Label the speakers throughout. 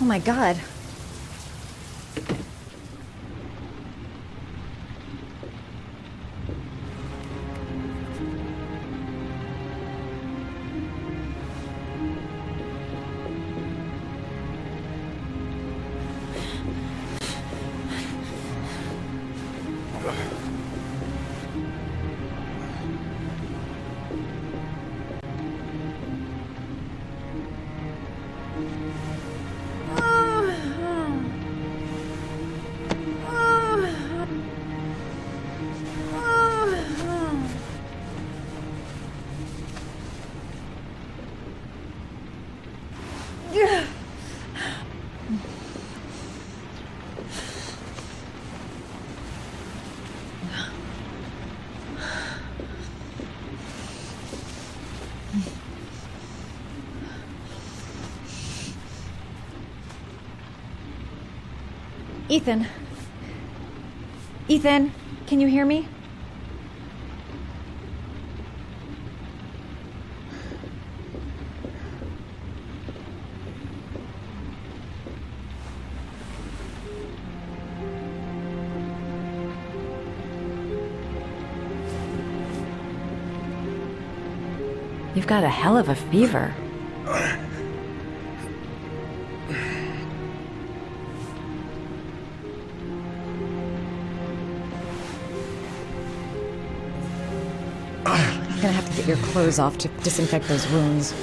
Speaker 1: my god. Ethan. Ethan, can you hear me? You've got a hell of a fever. I'm gonna have to get your clothes off to disinfect those wounds.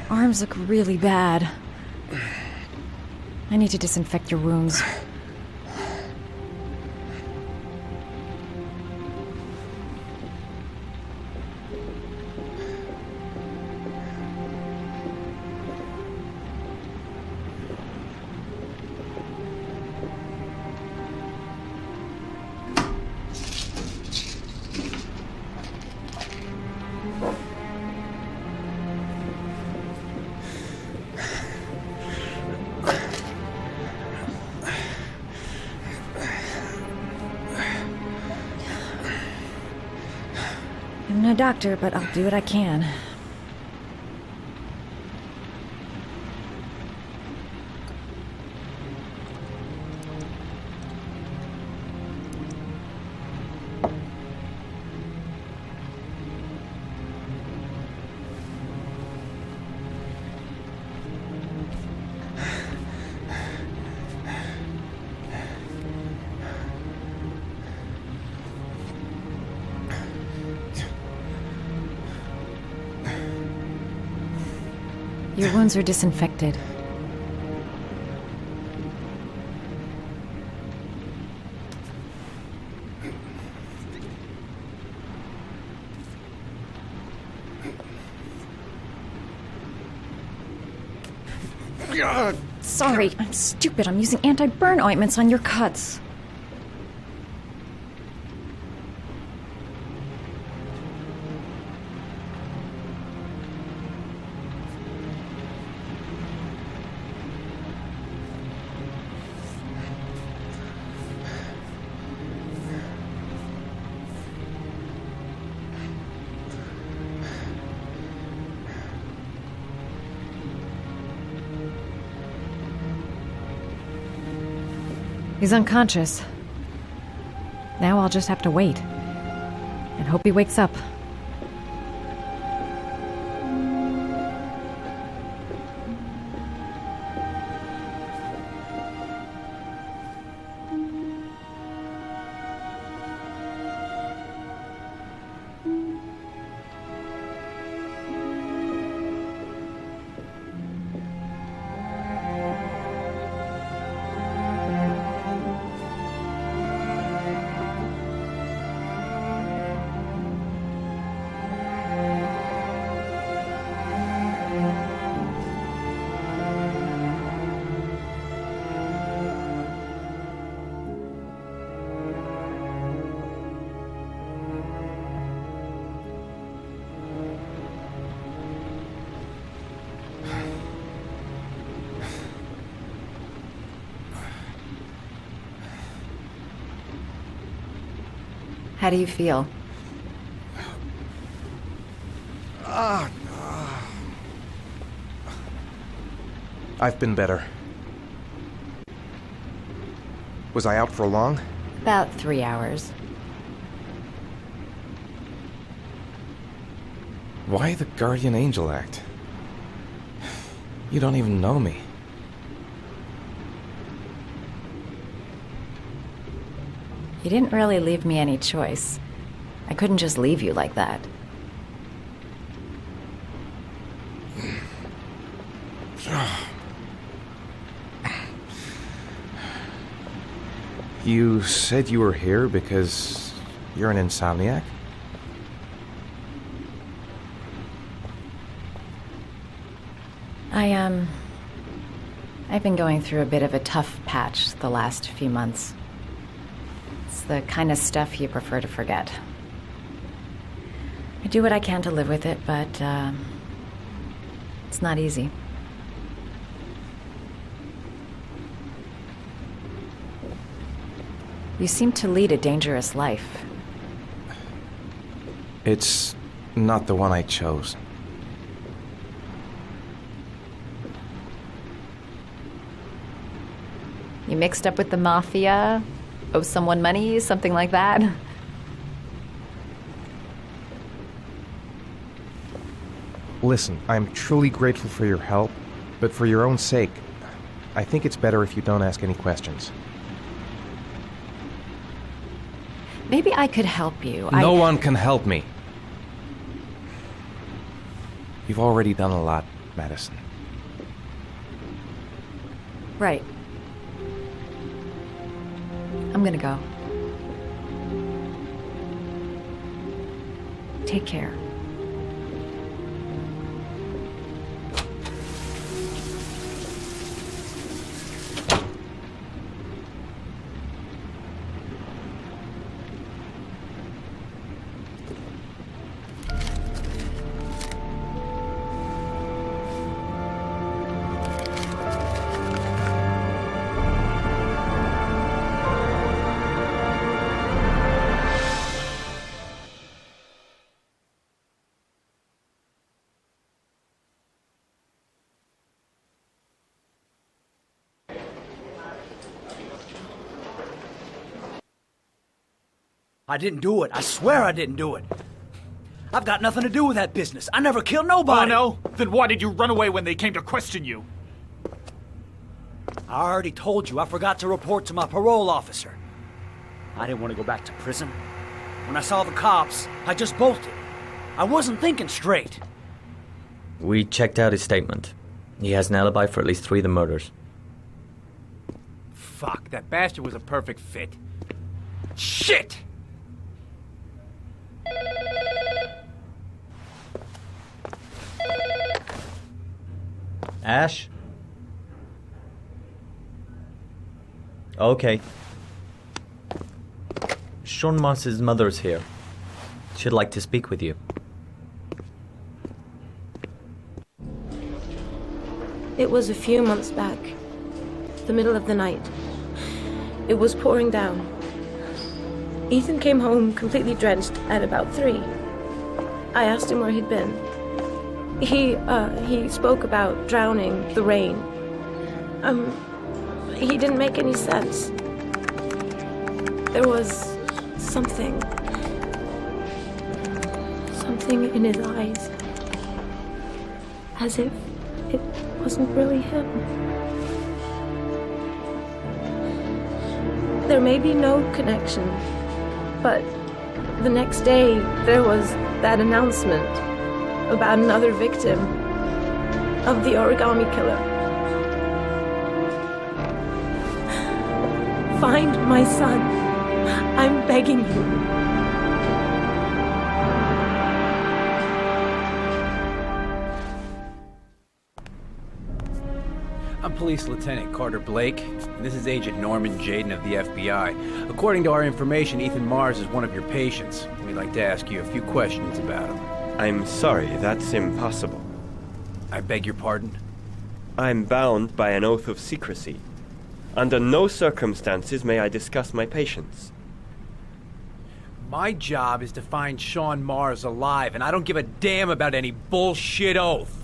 Speaker 1: Arms look really bad. I need to disinfect your wounds. I'm no doctor, but I'll do what I can. Your wounds are disinfected. Sorry, I'm stupid. I'm using anti-burn ointments on your cuts. He's unconscious. Now I'll just have to wait. And hope he wakes up. How do you feel?
Speaker 2: I've been better. Was I out for long?
Speaker 1: About 3 hours.
Speaker 2: Why the guardian angel act? You don't even know me.
Speaker 1: You didn't really leave me any choice. I couldn't just leave you like that.
Speaker 2: You said you were here because you're an insomniac?
Speaker 1: I've been going through a bit of a tough patch the last few months. It's the kind of stuff you prefer to forget. I do what I can to live with it, but, it's not easy. You seem to lead a dangerous life.
Speaker 2: It's not the one I chose.
Speaker 1: You mixed up with the mafia? Owe someone money? Something like that?
Speaker 2: Listen, I'm truly grateful for your help, but for your own sake, I think it's better if you don't ask any questions.
Speaker 1: Maybe I could help you.
Speaker 2: No one can help me. You've already done a lot, Madison.
Speaker 1: Right. I'm gonna go. Take care.
Speaker 3: I didn't do it. I swear I didn't do it. I've got nothing to do with that business. I never killed nobody.
Speaker 4: Oh, no? Then why did you run away when they came to question you?
Speaker 3: I already told you I forgot to report to my parole officer. I didn't want to go back to prison. When I saw the cops, I just bolted. I wasn't thinking straight.
Speaker 5: We checked out his statement. He has an alibi for at least 3 of the murders.
Speaker 4: Fuck, that bastard was a perfect fit. Shit!
Speaker 5: Ash? Okay. Sean Moss's mother's here. She'd like to speak with you.
Speaker 6: It was a few months back. The middle of the night. It was pouring down. Ethan came home completely drenched at about 3. I asked him where he'd been. He spoke about drowning, the rain. He didn't make any sense. There was something in his eyes. As if it wasn't really him. There may be no connection, but the next day there was that announcement about another victim of the origami killer. Find my son. I'm begging you.
Speaker 7: I'm Police Lieutenant Carter Blake, and this is Agent Norman Jaden of the FBI. According to our information, Ethan Mars is one of your patients. We'd like to ask you a few questions about him.
Speaker 8: I'm sorry, that's impossible.
Speaker 7: I beg your pardon?
Speaker 8: I'm bound by an oath of secrecy. Under no circumstances may I discuss my patients.
Speaker 7: My job is to find Sean Mars alive, and I don't give a damn about any bullshit oath.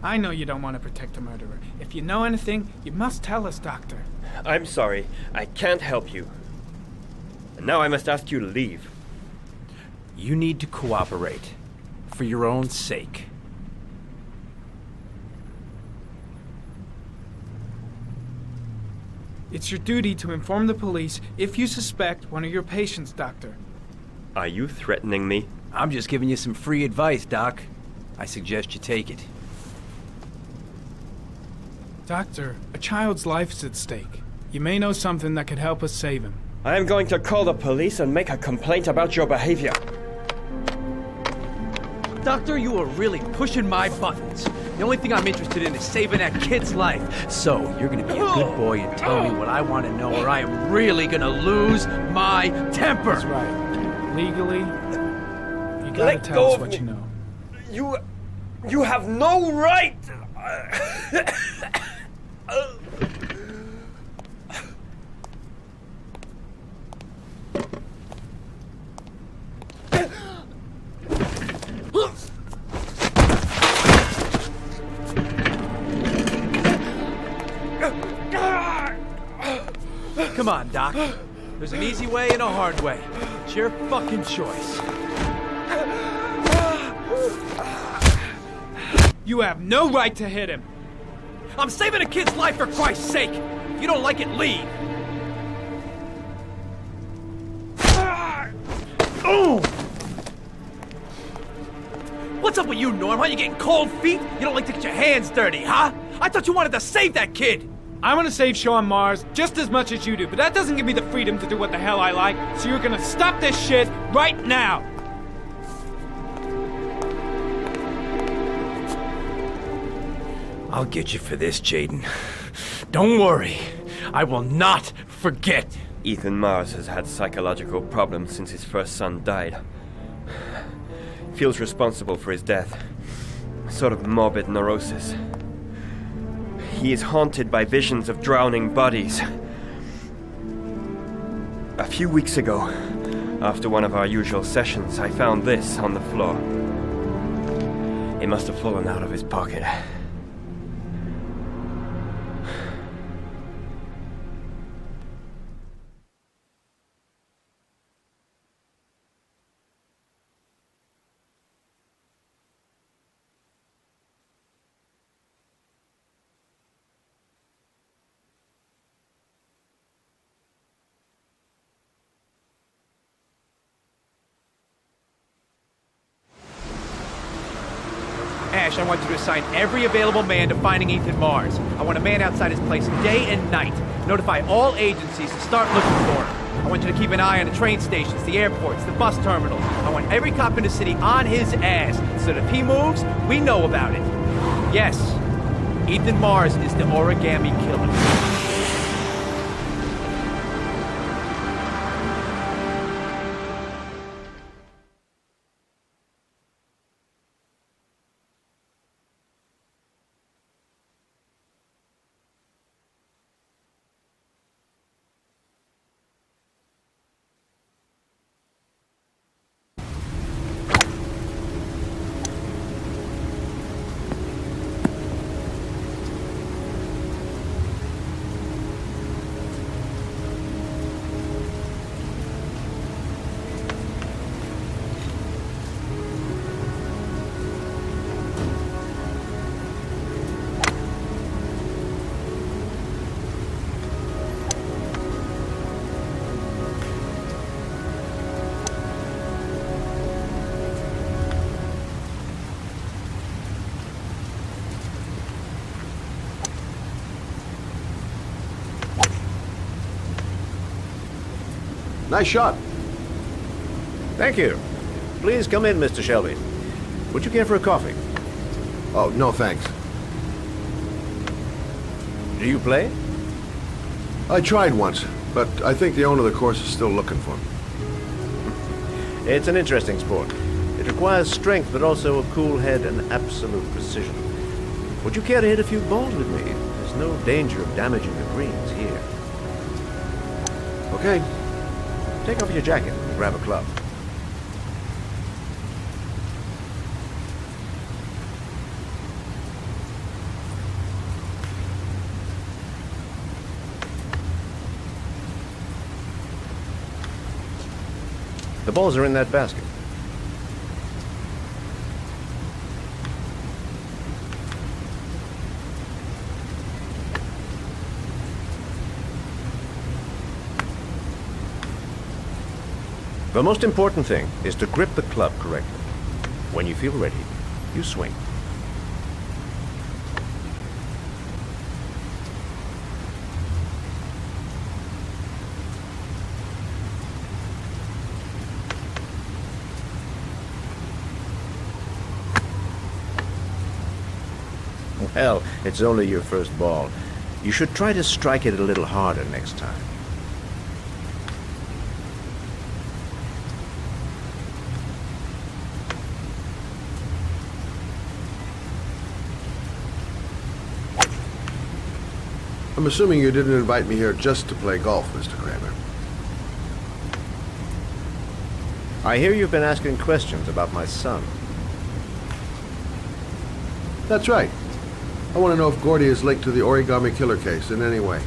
Speaker 9: I know you don't want to protect a murderer. If you know anything, you must tell us, Doctor.
Speaker 8: I'm sorry. I can't help you. And now I must ask you to leave.
Speaker 7: You need to cooperate. For your own sake.
Speaker 9: It's your duty to inform the police if you suspect one of your patients, Doctor.
Speaker 8: Are you threatening me?
Speaker 7: I'm just giving you some free advice, Doc. I suggest you take it.
Speaker 9: Doctor, a child's life's at stake. You may know something that could help us save him.
Speaker 8: I am going to call the police and make a complaint about your behavior.
Speaker 7: Doctor, you are really pushing my buttons. The only thing I'm interested in is saving that kid's life. So, you're gonna be a good boy and tell me what I want to know, or I am really gonna lose my temper.
Speaker 9: That's right. Legally, you gotta
Speaker 8: Let
Speaker 9: tell
Speaker 8: go
Speaker 9: us
Speaker 8: of
Speaker 9: what
Speaker 8: me.
Speaker 9: you know.
Speaker 8: You have no right!
Speaker 7: Come on, Doc. There's an easy way and a hard way. It's your fucking choice.
Speaker 9: You have no right to hit him.
Speaker 7: I'm saving a kid's life for Christ's sake! If you don't like it, leave! Oh! What's up with you, Norm? Huh? You getting cold feet? You don't like to get your hands dirty, huh? I thought you wanted to save that kid!
Speaker 9: I want to save Sean Mars just as much as you do, but that doesn't give me the freedom to do what the hell I like, so you're gonna stop this shit right now!
Speaker 7: I'll get you for this, Jayden. Don't worry. I will not forget.
Speaker 8: Ethan Mars has had psychological problems since his first son died. Feels responsible for his death. A sort of morbid neurosis. He is haunted by visions of drowning bodies. A few weeks ago, after one of our usual sessions, I found this on the floor. It must have fallen out of his pocket.
Speaker 7: Ash, I want you to assign every available man to finding Ethan Mars. I want a man outside his place day and night. Notify all agencies to start looking for him. I want you to keep an eye on the train stations, the airports, the bus terminals. I want every cop in the city on his ass, so that if he moves, we know about it. Yes, Ethan Mars is the origami killer.
Speaker 10: Nice shot. Thank you. Please come in, Mr. Shelby. Would you care for a coffee? Oh, no thanks. Do you play? I tried once, but I think the owner of the course is still looking for me. It's an interesting sport. It requires strength, but also a cool head and absolute precision. Would you care to hit a few balls with me? There's no danger of damaging the greens here. Okay. Take off your jacket and grab a club. The balls are in that basket. The most important thing is to grip the club correctly. When you feel ready, you swing. Well, it's only your first ball. You should try to strike it a little harder next time.
Speaker 11: I'm assuming you didn't invite me here just to play golf, Mr. Kramer.
Speaker 10: I hear you've been asking questions about my son.
Speaker 11: That's right. I want to know if Gordy is linked to the Origami Killer case in any way.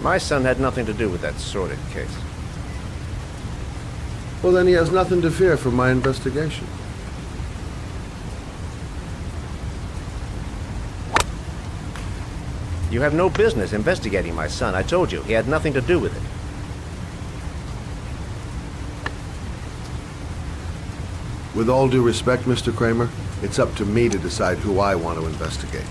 Speaker 10: My son had nothing to do with that sordid case.
Speaker 11: Well, then he has nothing to fear from my investigation.
Speaker 10: You have no business investigating my son. I told you, he had nothing to do with it.
Speaker 11: With all due respect, Mr. Kramer, it's up to me to decide who I want to investigate.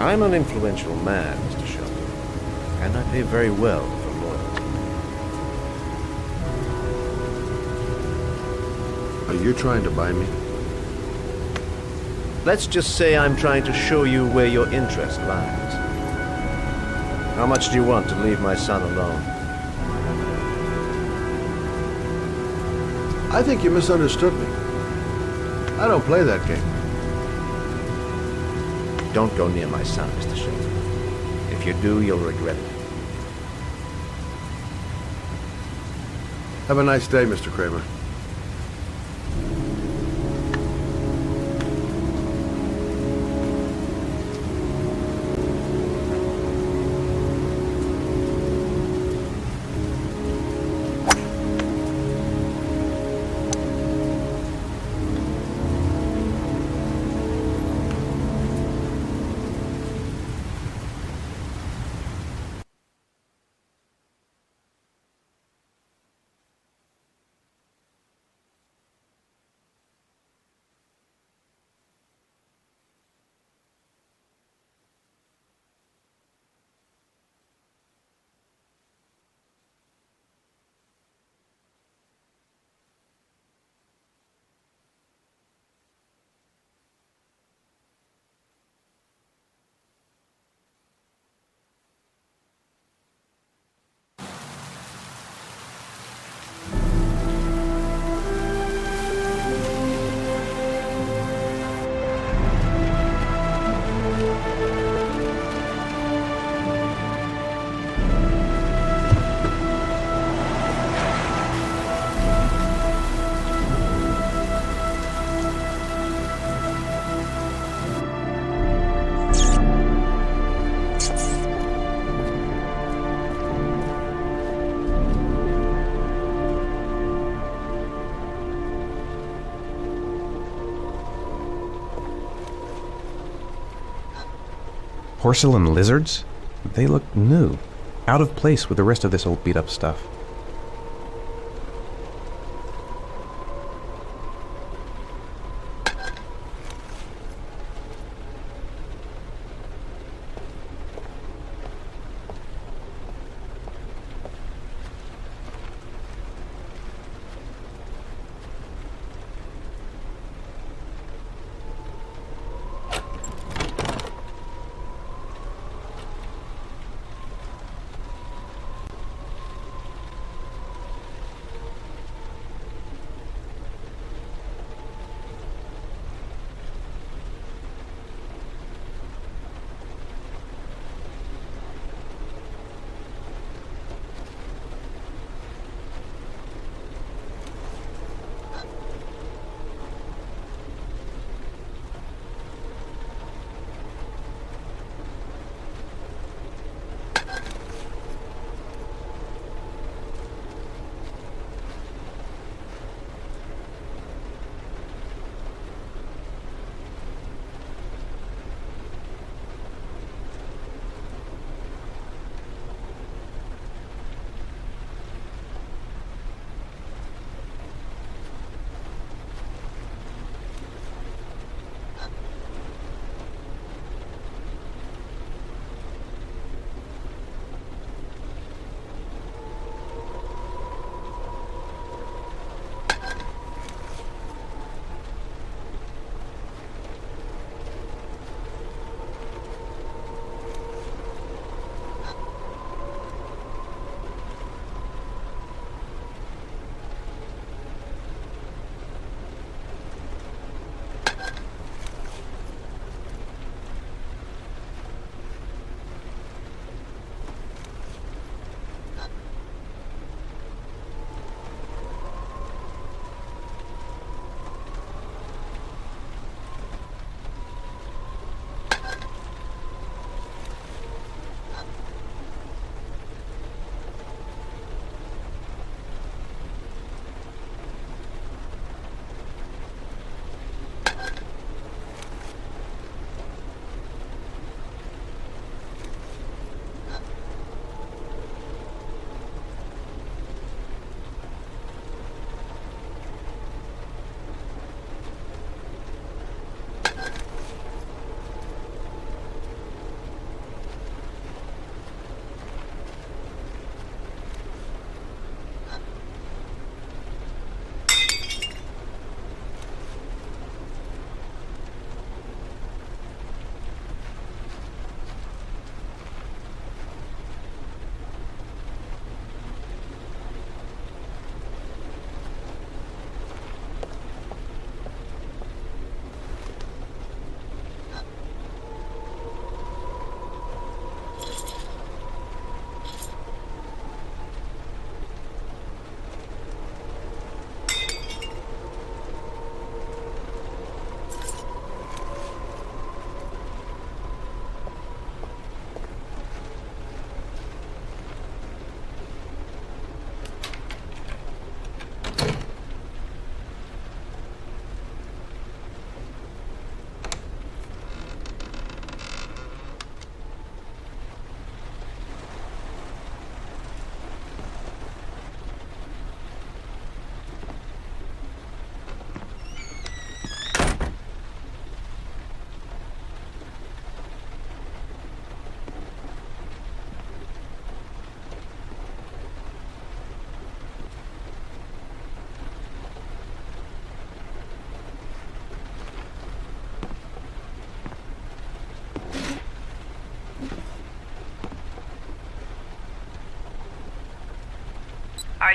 Speaker 10: I'm an influential man, Mr. Shelby, and I pay very well for loyalty.
Speaker 11: Are you trying to buy me?
Speaker 10: Let's just say I'm trying to show you where your interest lies. How much do you want to leave my son alone?
Speaker 11: I think you misunderstood me. I don't play that game.
Speaker 10: Don't go near my son, Mr. Shelby. If you do, you'll regret it.
Speaker 11: Have a nice day, Mr. Kramer.
Speaker 2: Porcelain lizards? They look new. Out of place with the rest of this old beat-up stuff.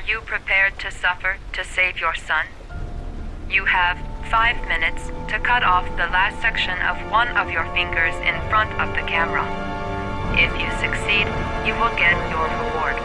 Speaker 12: you prepared to suffer to save your son? You have 5 minutes to cut off the last section of one of your fingers in front of the camera. If you succeed, you will get your reward.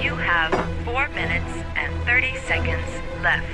Speaker 12: You have 4 minutes and 30 seconds left.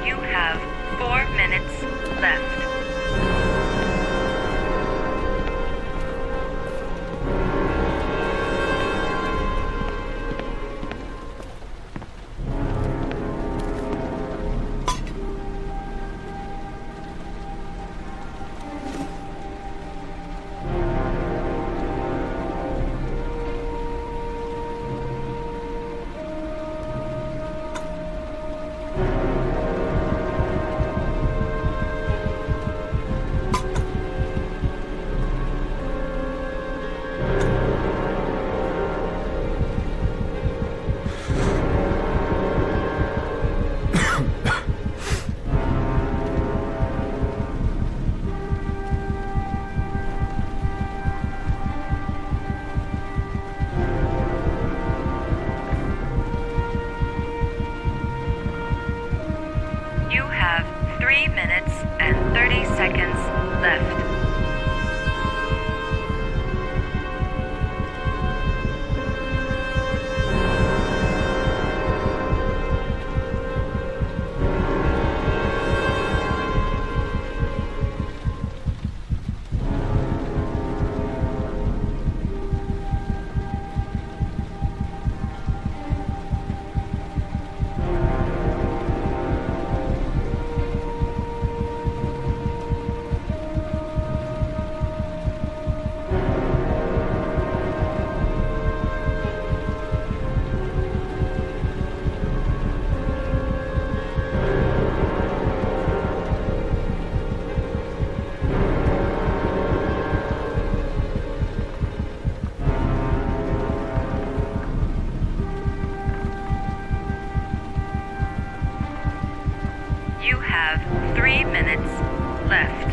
Speaker 12: You have 4 minutes left. You have 3 minutes and 30 seconds left. You have 3 minutes left.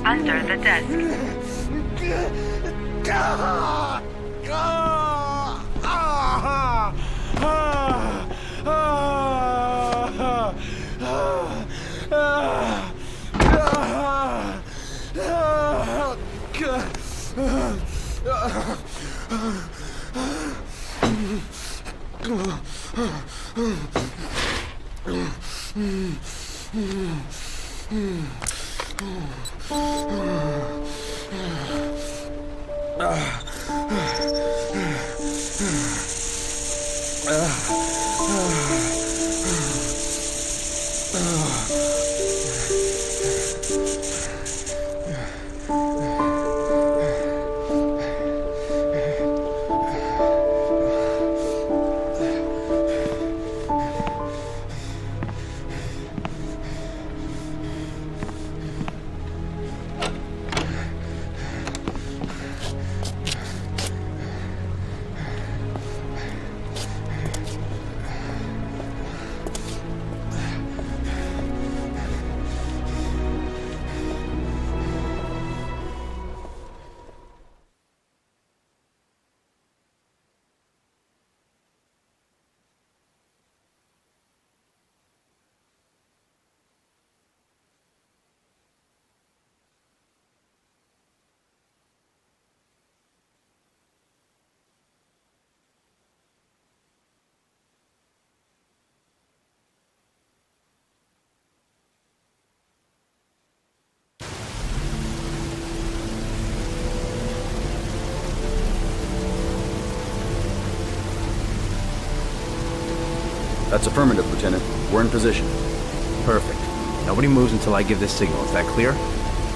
Speaker 12: Under the desk.
Speaker 13: That's affirmative, Lieutenant. We're in position.
Speaker 10: Perfect. Nobody moves until I give this signal. Is that clear?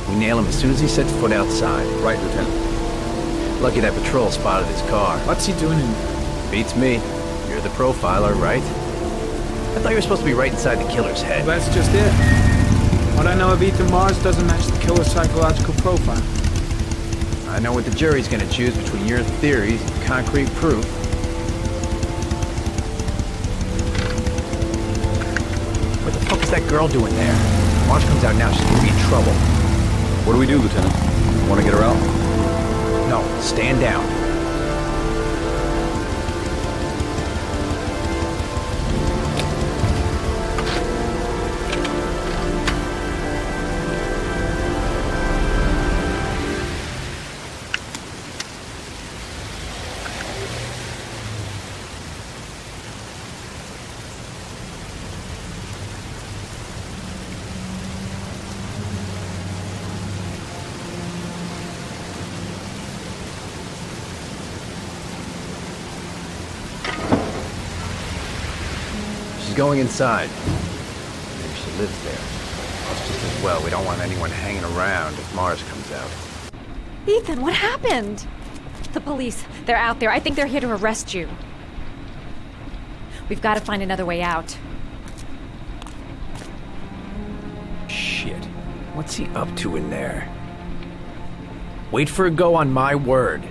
Speaker 10: We nail him as soon as he sets foot outside.
Speaker 13: Right, Lieutenant.
Speaker 10: Lucky that patrol spotted his car.
Speaker 9: What's he doing in there?
Speaker 10: Beats me. You're the profiler, right? I thought you were supposed to be right inside the killer's head.
Speaker 9: Well, that's just it. What I know of Ethan Mars doesn't match the killer's psychological profile.
Speaker 10: I know what the jury's gonna choose between your theories and concrete proof. What the fuck is that girl doing there? If Marge comes out now, she's gonna be in trouble.
Speaker 13: What do we do, Lieutenant? Want to get her out?
Speaker 10: No, stand down. Going inside. Maybe she lives there. That's just as well. We don't want anyone hanging around if Mars comes out.
Speaker 14: Ethan, what happened? The police. They're out there. I think they're here to arrest you. We've got to find another way out.
Speaker 10: Shit. What's he up to in there? Wait for a go on my word.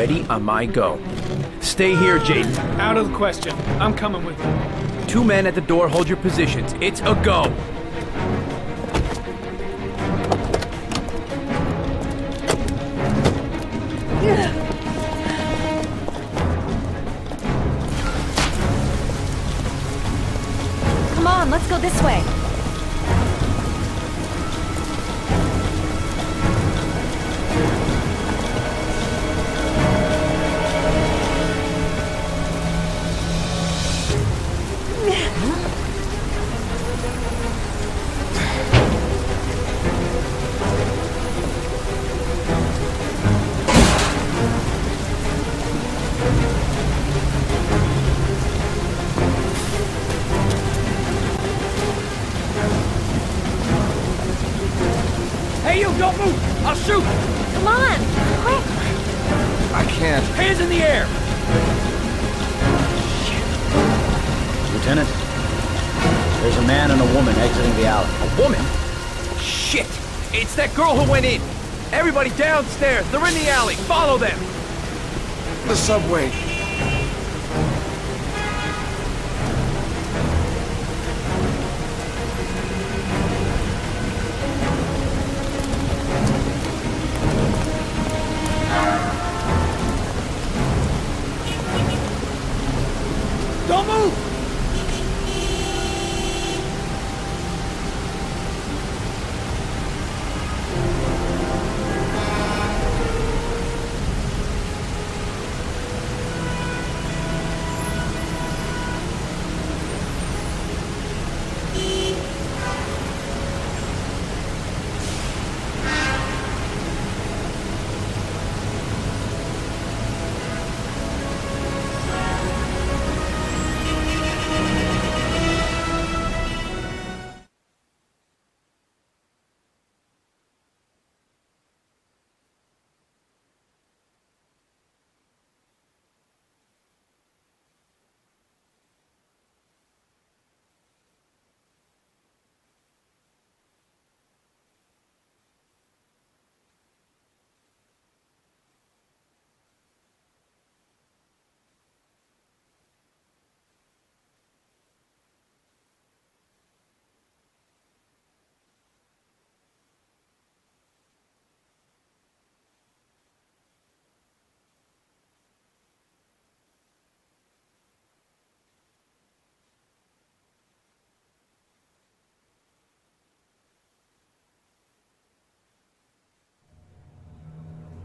Speaker 7: ready on my go. Stay here, Jaden.
Speaker 9: Out of the question. I'm coming with you.
Speaker 7: 2 men at the door, hold your positions. It's a go.
Speaker 14: Come on, let's go this way.
Speaker 3: Hey, you, don't move! I'll shoot!
Speaker 14: Come on, quick!
Speaker 2: I can't.
Speaker 3: Hands in the air!
Speaker 13: Lieutenant, there's a man and a woman exiting the alley.
Speaker 7: A woman? Shit! It's that girl who went in! Everybody downstairs! They're in the alley! Follow them!
Speaker 2: The subway.
Speaker 3: Don't move!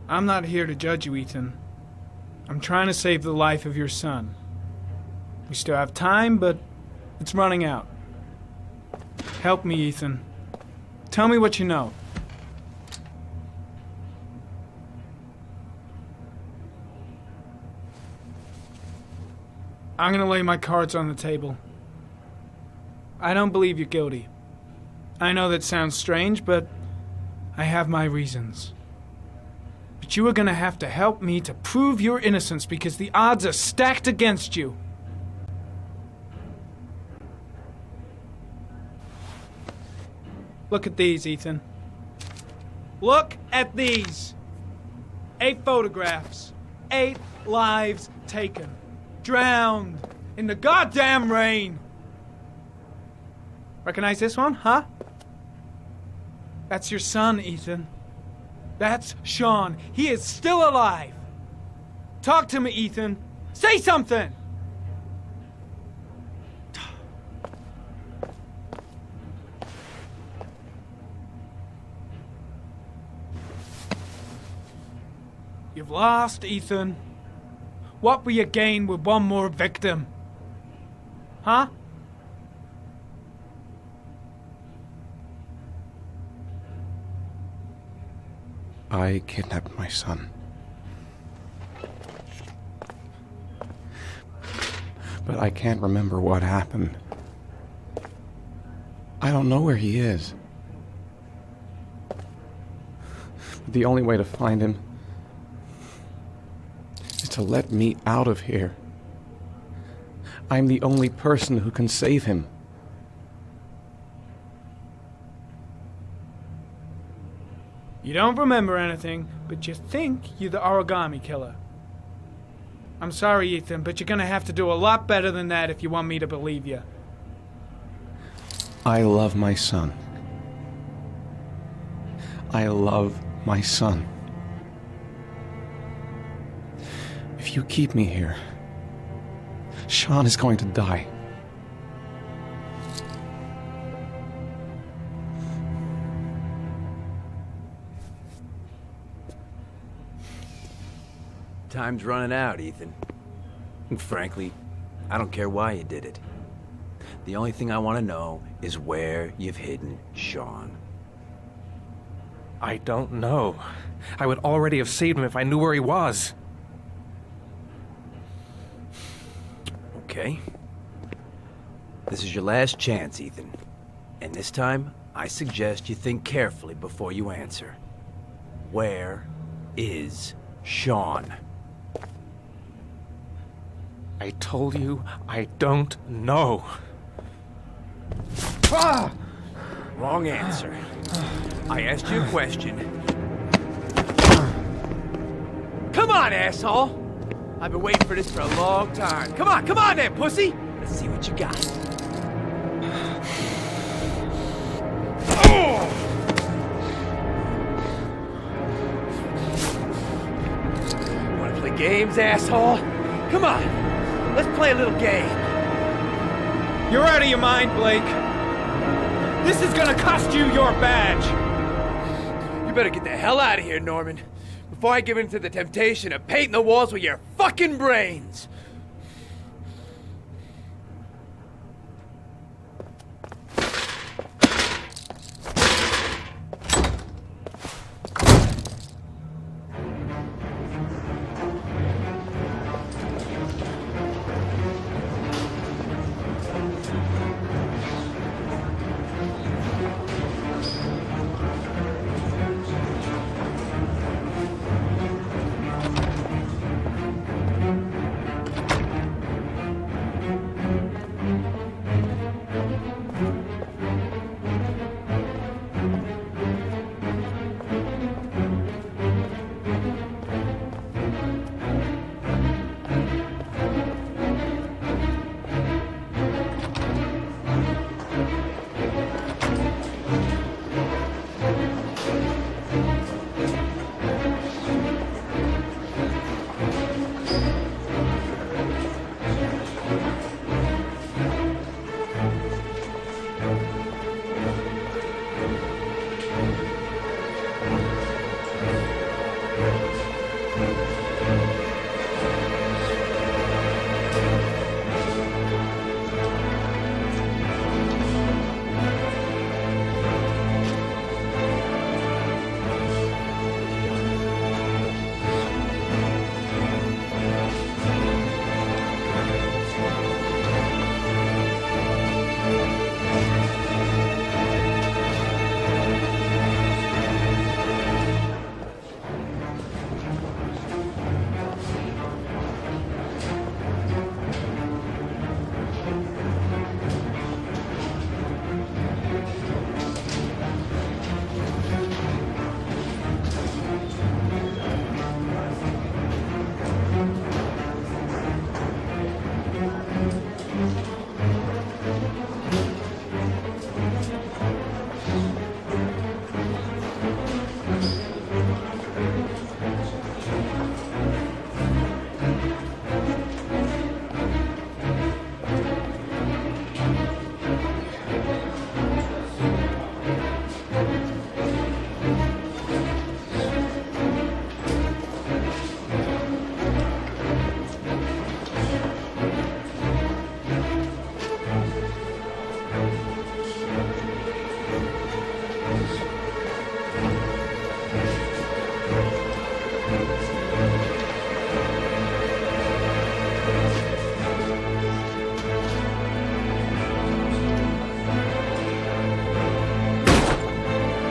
Speaker 9: I'm not here to judge you, Ethan. I'm trying to save the life of your son. We still have time, but it's running out. Help me, Ethan. Tell me what you know. I'm gonna lay my cards on the table. I don't believe you're guilty. I know that sounds strange, but I have my reasons. But you are gonna have to help me to prove your innocence because the odds are stacked against you. Look at these, Ethan. Look at these. 8 photographs. 8 lives taken. Drowned in the goddamn rain. Recognize this one, huh? That's your son, Ethan. That's Sean. He is still alive. Talk to me, Ethan. Say something! You've lost, Ethan. What will you gain with one more victim? Huh?
Speaker 2: I kidnapped my son. But I can't remember what happened. I don't know where he is. The only way to find him is to let me out of here. I'm the only person who can save him.
Speaker 9: You don't remember anything, but you think you're the origami killer. I'm sorry, Ethan, but you're gonna have to do a lot better than that if you want me to believe you.
Speaker 15: I love my son. I love my son. If you keep me here, Sean is going to die.
Speaker 4: Time's running out, Ethan. And frankly, I don't care why you did it. The only thing I want to know is where you've hidden Sean.
Speaker 2: I don't know. I would already have saved him if I knew where he was.
Speaker 4: Okay. This is your last chance, Ethan. And this time, I suggest you think carefully before you answer. Where is Sean?
Speaker 2: I told you I don't know.
Speaker 4: Ah! Wrong answer. I asked you a question. Come on, asshole! I've been waiting for this for a long time. Come on there, pussy! Let's see what you got. Wanna play games, asshole? Come on! Let's play a little game.
Speaker 9: You're out of your mind, Blake. This is gonna cost you your badge.
Speaker 7: You better get the hell out of here, Norman, before I give in to the temptation of painting the walls with your fucking brains.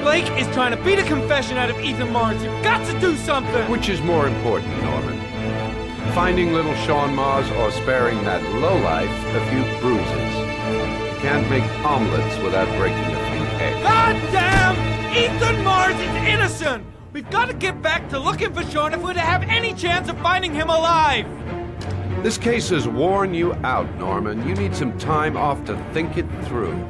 Speaker 9: Blake is trying to beat a confession out of Ethan Mars. You've got to do something!
Speaker 10: Which is more important, Norman? Finding little Sean Mars or sparing that lowlife a few bruises? You can't make omelets without breaking a few eggs.
Speaker 9: God damn! Ethan Mars is innocent! We've got to get back to looking for Sean if we're to have any chance of finding him alive!
Speaker 10: This case has worn you out, Norman. You need some time off to think it through.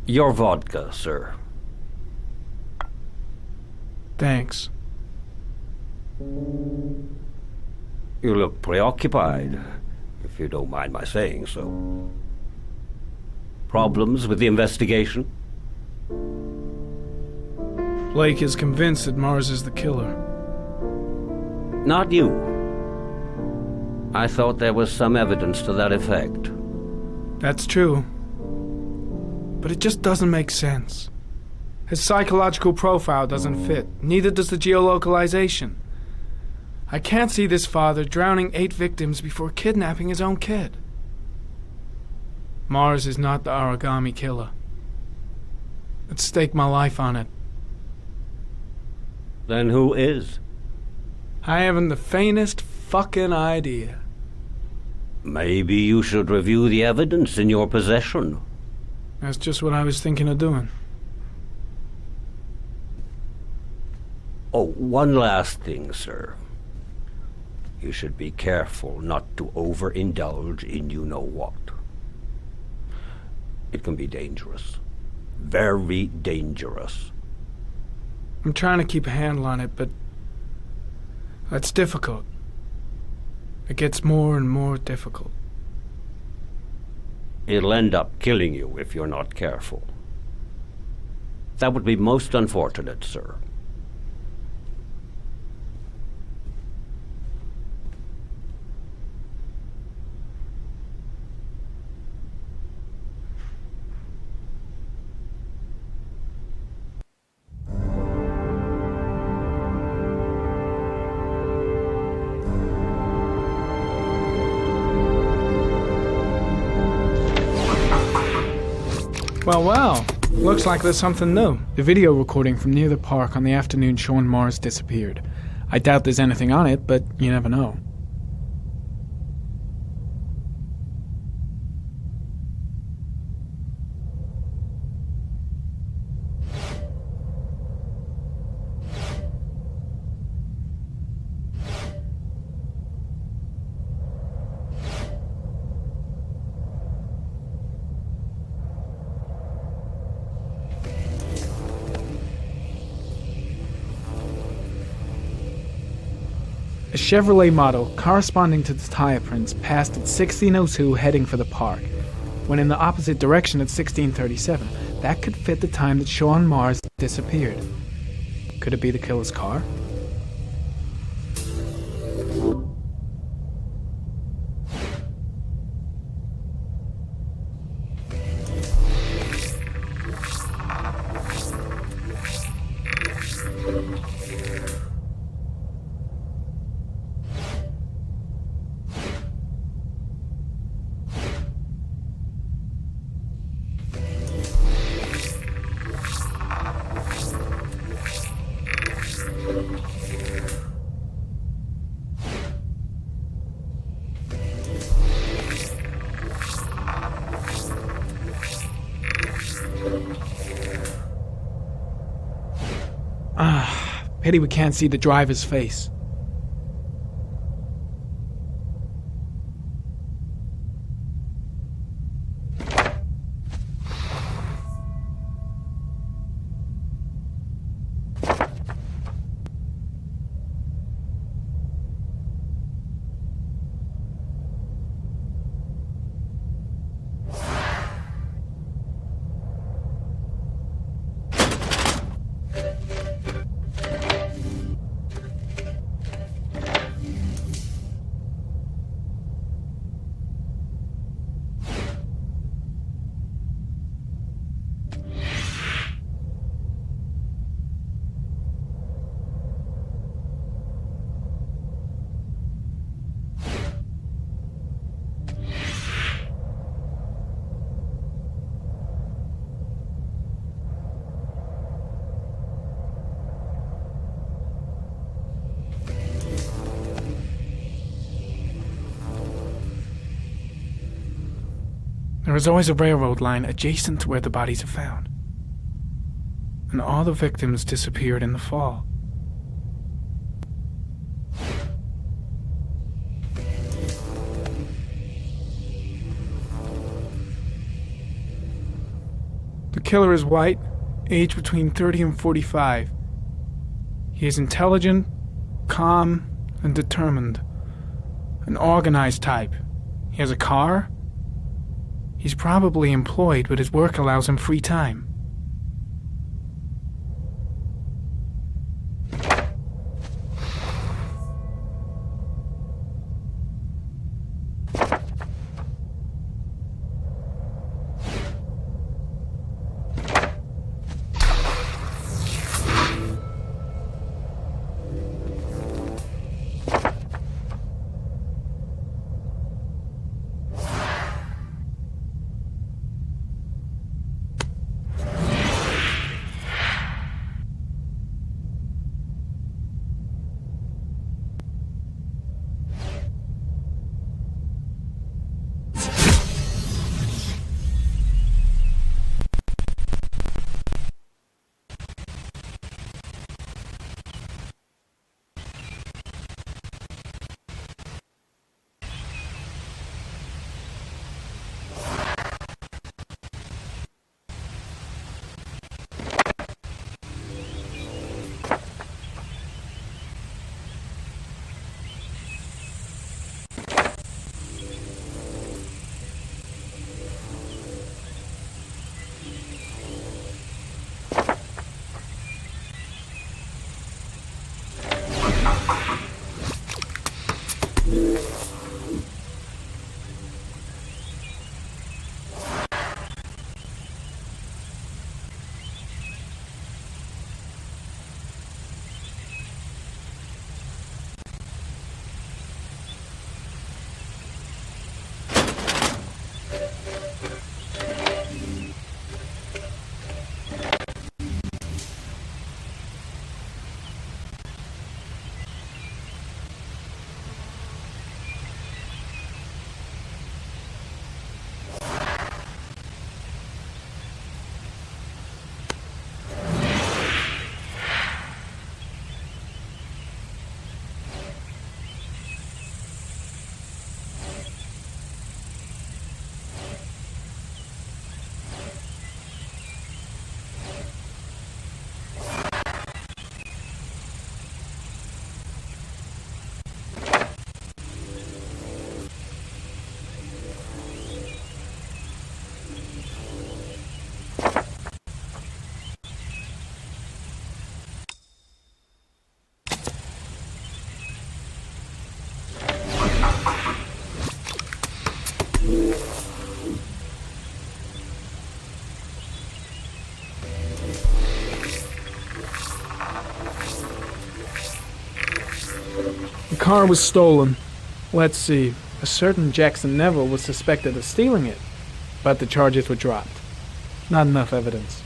Speaker 16: Your vodka, sir.
Speaker 9: Thanks.
Speaker 16: You look preoccupied, if you don't mind my saying so. Problems with the investigation?
Speaker 9: Blake is convinced that Mars is the killer.
Speaker 16: Not you. I thought there was some evidence to that effect.
Speaker 9: That's true. But it just doesn't make sense. His psychological profile doesn't fit. Neither does the geolocalization. I can't see this father drowning 8 victims before kidnapping his own kid. Mars is not the origami killer. I'd stake my life on it.
Speaker 16: Then who is?
Speaker 9: I haven't the faintest fucking idea.
Speaker 16: Maybe you should review the evidence in your possession.
Speaker 9: That's just what I was thinking of doing.
Speaker 16: Oh, one last thing, sir. You should be careful not to overindulge in you-know-what. It can be dangerous. Very dangerous.
Speaker 9: I'm trying to keep a handle on it, but that's difficult. It gets more and more difficult.
Speaker 16: It'll end up killing you if you're not careful. That would be most unfortunate, sir.
Speaker 9: Well, looks like there's something new. The video recording from near the park on the afternoon Sean Mars disappeared. I doubt there's anything on it, but you never know. A Chevrolet model corresponding to the tire prints passed at 1602 heading for the park, when in the opposite direction at 1637. That could fit the time that Sean Mars disappeared. Could it be the killer's car? Pity we can't see the driver's face. There is always a railroad line adjacent to where the bodies are found. And all the victims disappeared in the fall. The killer is white, aged between 30 and 45. He is intelligent, calm, and determined. An organized type. He has a car. He's probably employed, but his work allows him free time. The car was stolen. Let's see. A certain Jackson Neville was suspected of stealing it, but the charges were dropped. Not enough evidence.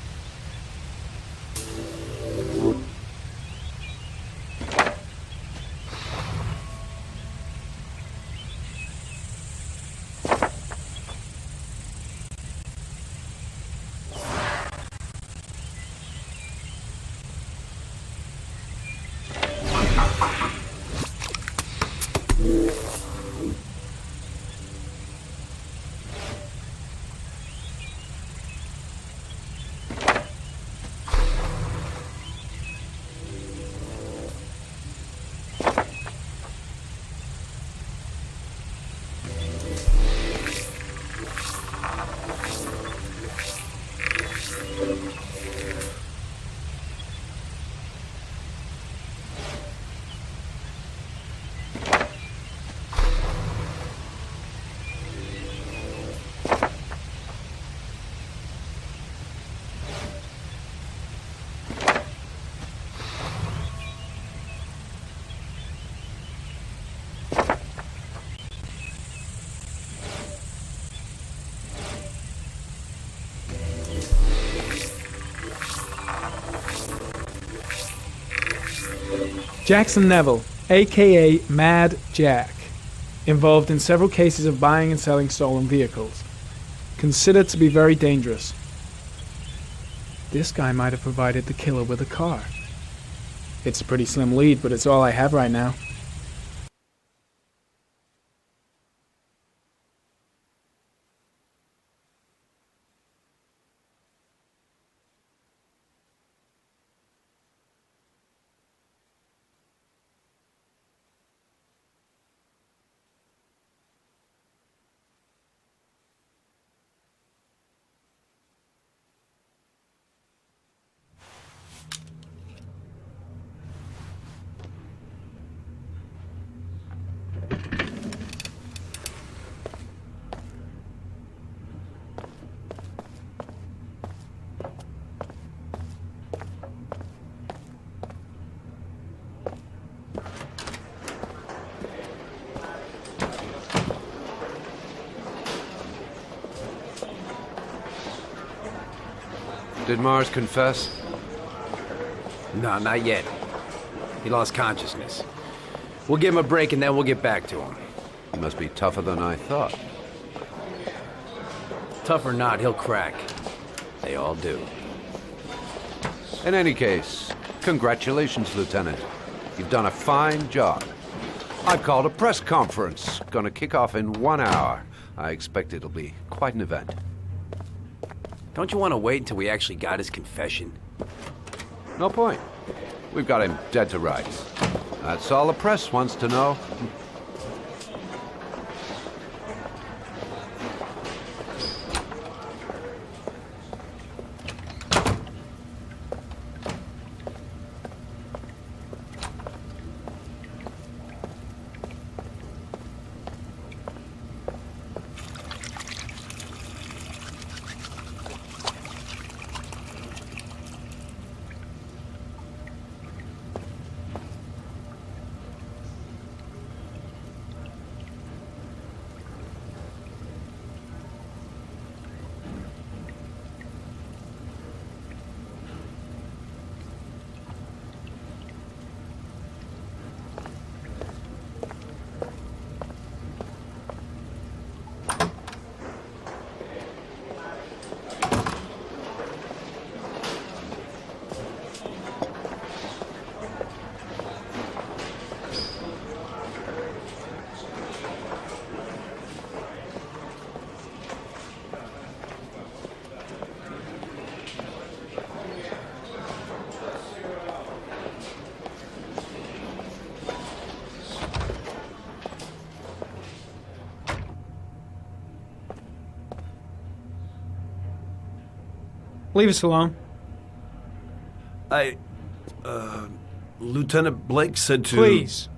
Speaker 9: Jackson Neville, a.k.a. Mad Jack, involved in several cases of buying and selling stolen vehicles. Considered to be very dangerous. This guy might have provided the killer with a car. It's a pretty slim lead, but it's all I have right now.
Speaker 10: Did Mars confess?
Speaker 4: No, not yet. He lost consciousness. We'll give him a break and then we'll get back to him.
Speaker 10: He must be tougher than I thought.
Speaker 4: Tough or not, he'll crack. They all do.
Speaker 10: In any case, congratulations, Lieutenant. You've done a fine job. I've called a press conference. Gonna kick off in 1 hour. I expect it'll be quite an event.
Speaker 4: Don't you want to wait until we actually got his confession?
Speaker 10: No point. We've got him dead to rights. That's all the press wants to know.
Speaker 9: Leave us alone.
Speaker 17: Lieutenant Blake said to...
Speaker 9: Please,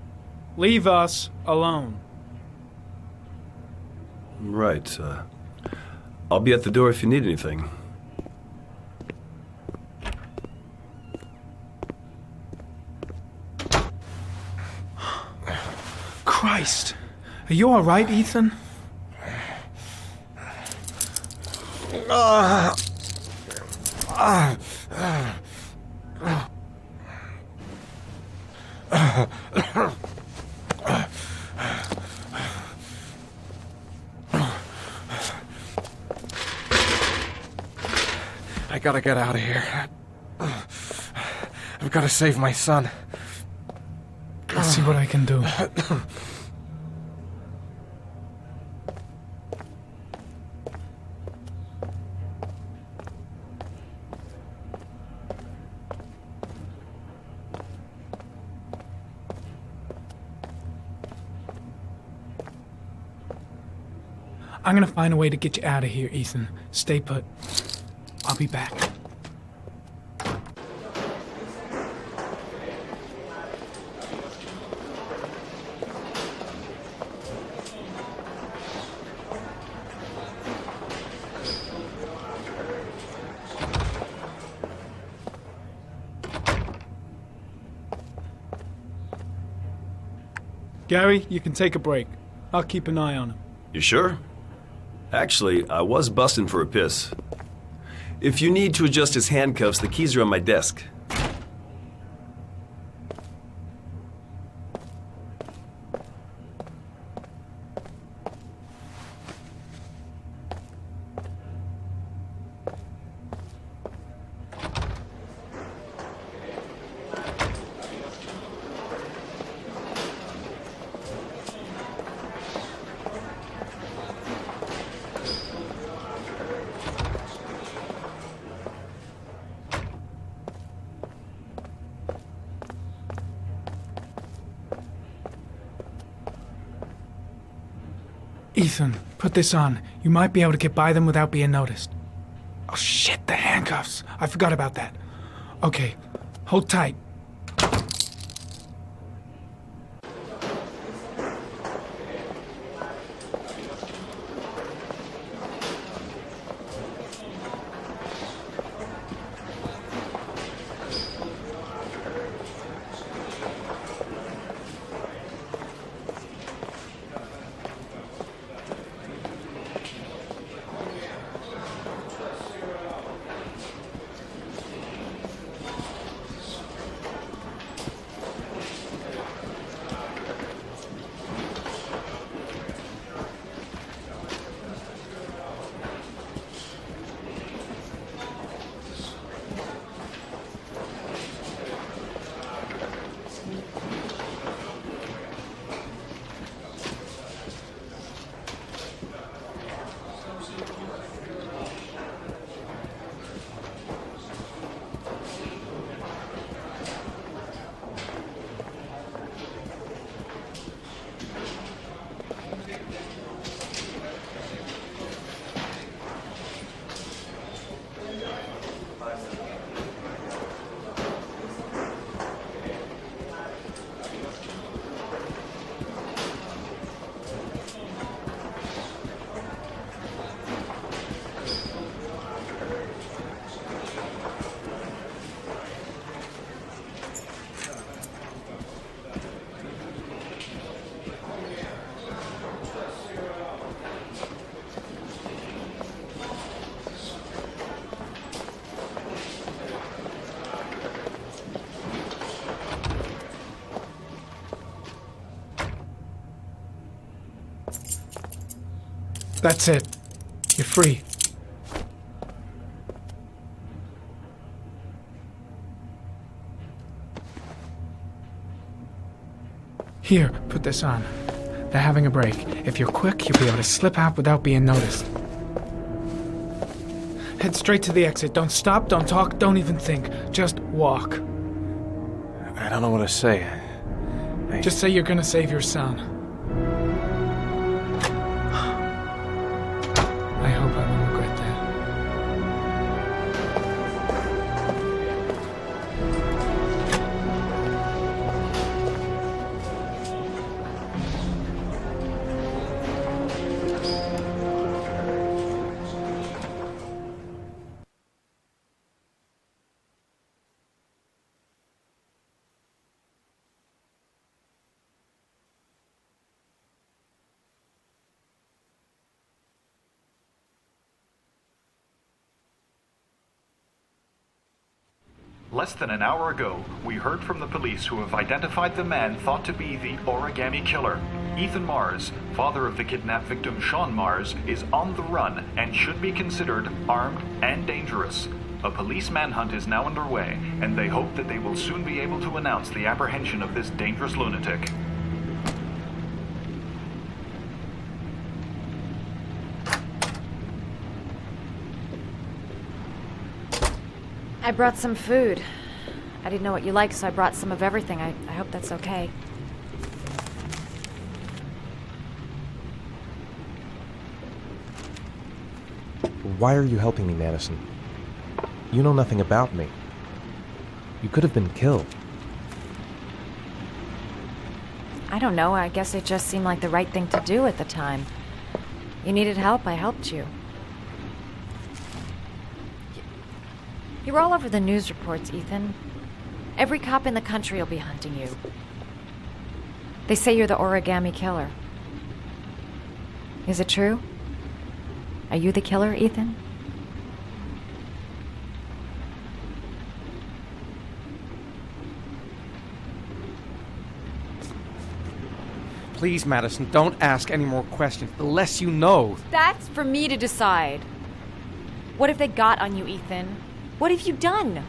Speaker 9: leave us alone.
Speaker 17: Right, I'll be at the door if you need anything.
Speaker 9: Christ. Are you all right, Ethan?
Speaker 2: I gotta get out of here. I've gotta save my son.
Speaker 9: Let's see what I can do. I'm gonna find a way to get you out of here, Ethan. Stay put. I'll be back. Gary, you can take a break. I'll keep an eye on him.
Speaker 17: You sure? Actually, I was busting for a piss. If you need to adjust his handcuffs, the keys are on my desk.
Speaker 9: Ethan, put this on. You might be able to get by them without being noticed. Oh shit, the handcuffs. I forgot about that. Okay, hold tight. That's it. You're free. Here, put this on. They're having a break. If you're quick, you'll be able to slip out without being noticed. Head straight to the exit. Don't stop, don't talk, don't even think. Just walk.
Speaker 2: I don't know what to say.
Speaker 9: Just say you're gonna save your son. I hope I won't regret that.
Speaker 18: Less than an hour ago, we heard from the police who have identified the man thought to be the Origami Killer. Ethan Mars, father of the kidnapped victim Sean Mars, is on the run and should be considered armed and dangerous. A police manhunt is now underway, and they hope that they will soon be able to announce the apprehension of this dangerous lunatic.
Speaker 14: I brought some food. I didn't know what you liked, so I brought some of everything. I hope that's okay.
Speaker 2: Why are you helping me, Madison? You know nothing about me. You could have been killed.
Speaker 14: I don't know. I guess it just seemed like the right thing to do at the time. You needed help, I helped you. You're all over the news reports, Ethan. Every cop in the country will be hunting you. They say you're the Origami Killer. Is it true? Are you the killer, Ethan?
Speaker 2: Please, Madison, don't ask any more questions. The less you know.
Speaker 14: That's for me to decide. What if they got on you, Ethan? What have you done?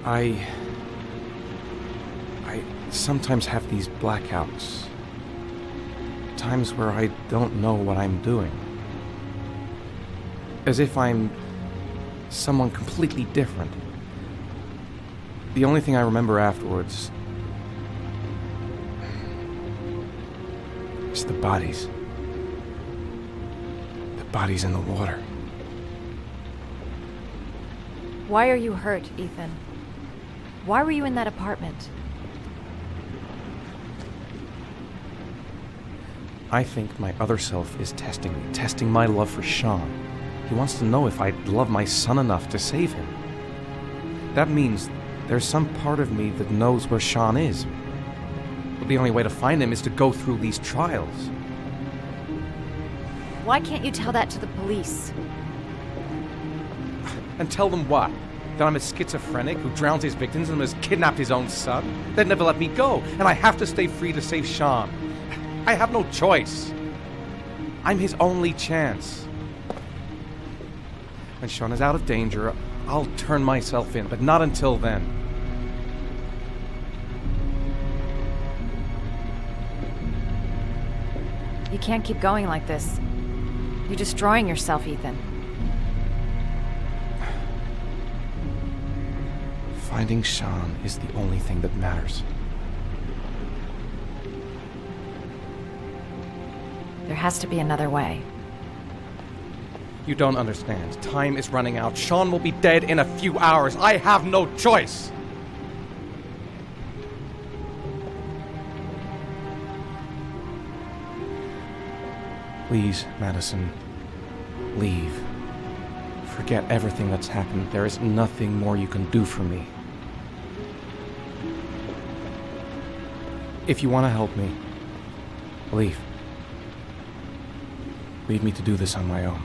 Speaker 2: I sometimes have these blackouts. times where I don't know what I'm doing. As if I'm someone completely different. The only thing I remember afterwards is the bodies. The bodies in the water.
Speaker 14: Why are you hurt, Ethan? Why were you in that apartment?
Speaker 2: I think my other self is testing me, testing my love for Sean. He wants to know if I'd love my son enough to save him. That means there's some part of me that knows where Sean is. But the only way to find him is to go through these trials.
Speaker 14: Why can't you tell that to the police?
Speaker 2: And tell them what? That I'm a schizophrenic who drowns his victims and has kidnapped his own son? They'd never let me go, and I have to stay free to save Sean. I have no choice. I'm his only chance. When Sean is out of danger, I'll turn myself in, but not until then.
Speaker 14: You can't keep going like this. You're destroying yourself, Ethan.
Speaker 2: Finding Sean is the only thing that matters.
Speaker 14: There has to be another way.
Speaker 2: You don't understand. Time is running out. Sean will be dead in a few hours. I have no choice. Please, Madison, leave. Forget everything that's happened. There is nothing more you can do for me. If you want to help me, leave. Leave me to do this on my own.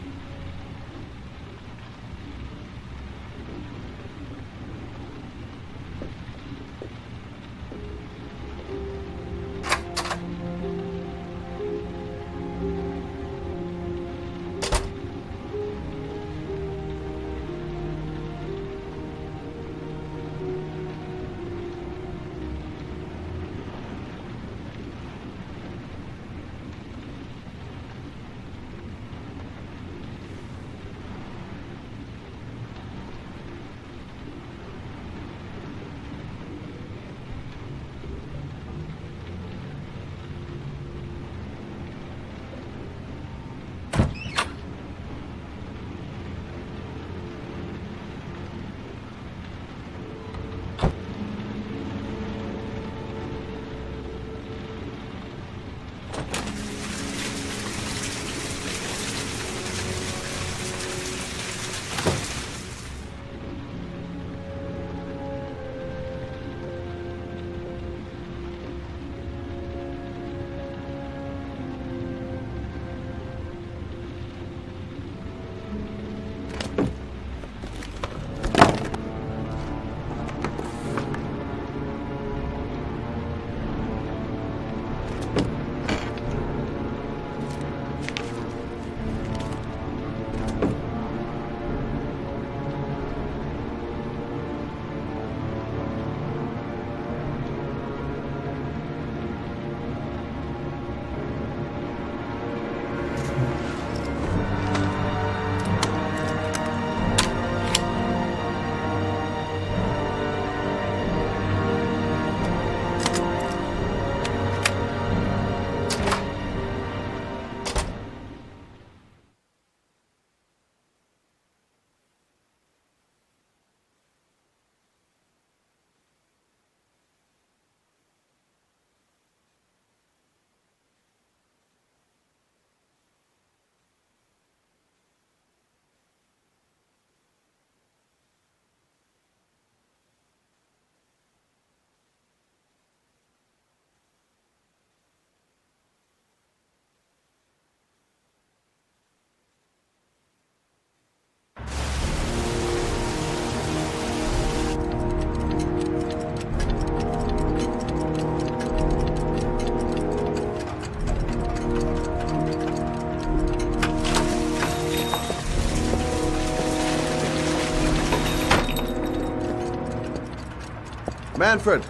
Speaker 11: Manfred!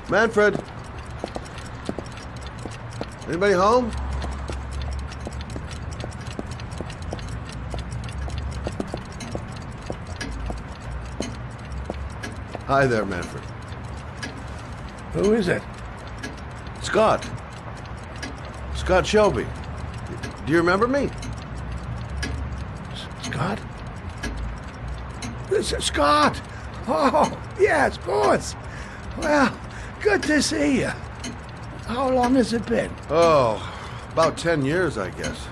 Speaker 11: Manfred! Anybody home? Hi there, Manfred.
Speaker 19: Who is it?
Speaker 11: Scott. Scott Shelby. Do you remember me?
Speaker 19: Scott? This is Scott! Oh, yes, of course. Well, good to see you. How long has it been?
Speaker 11: Oh, about 10 years, I guess.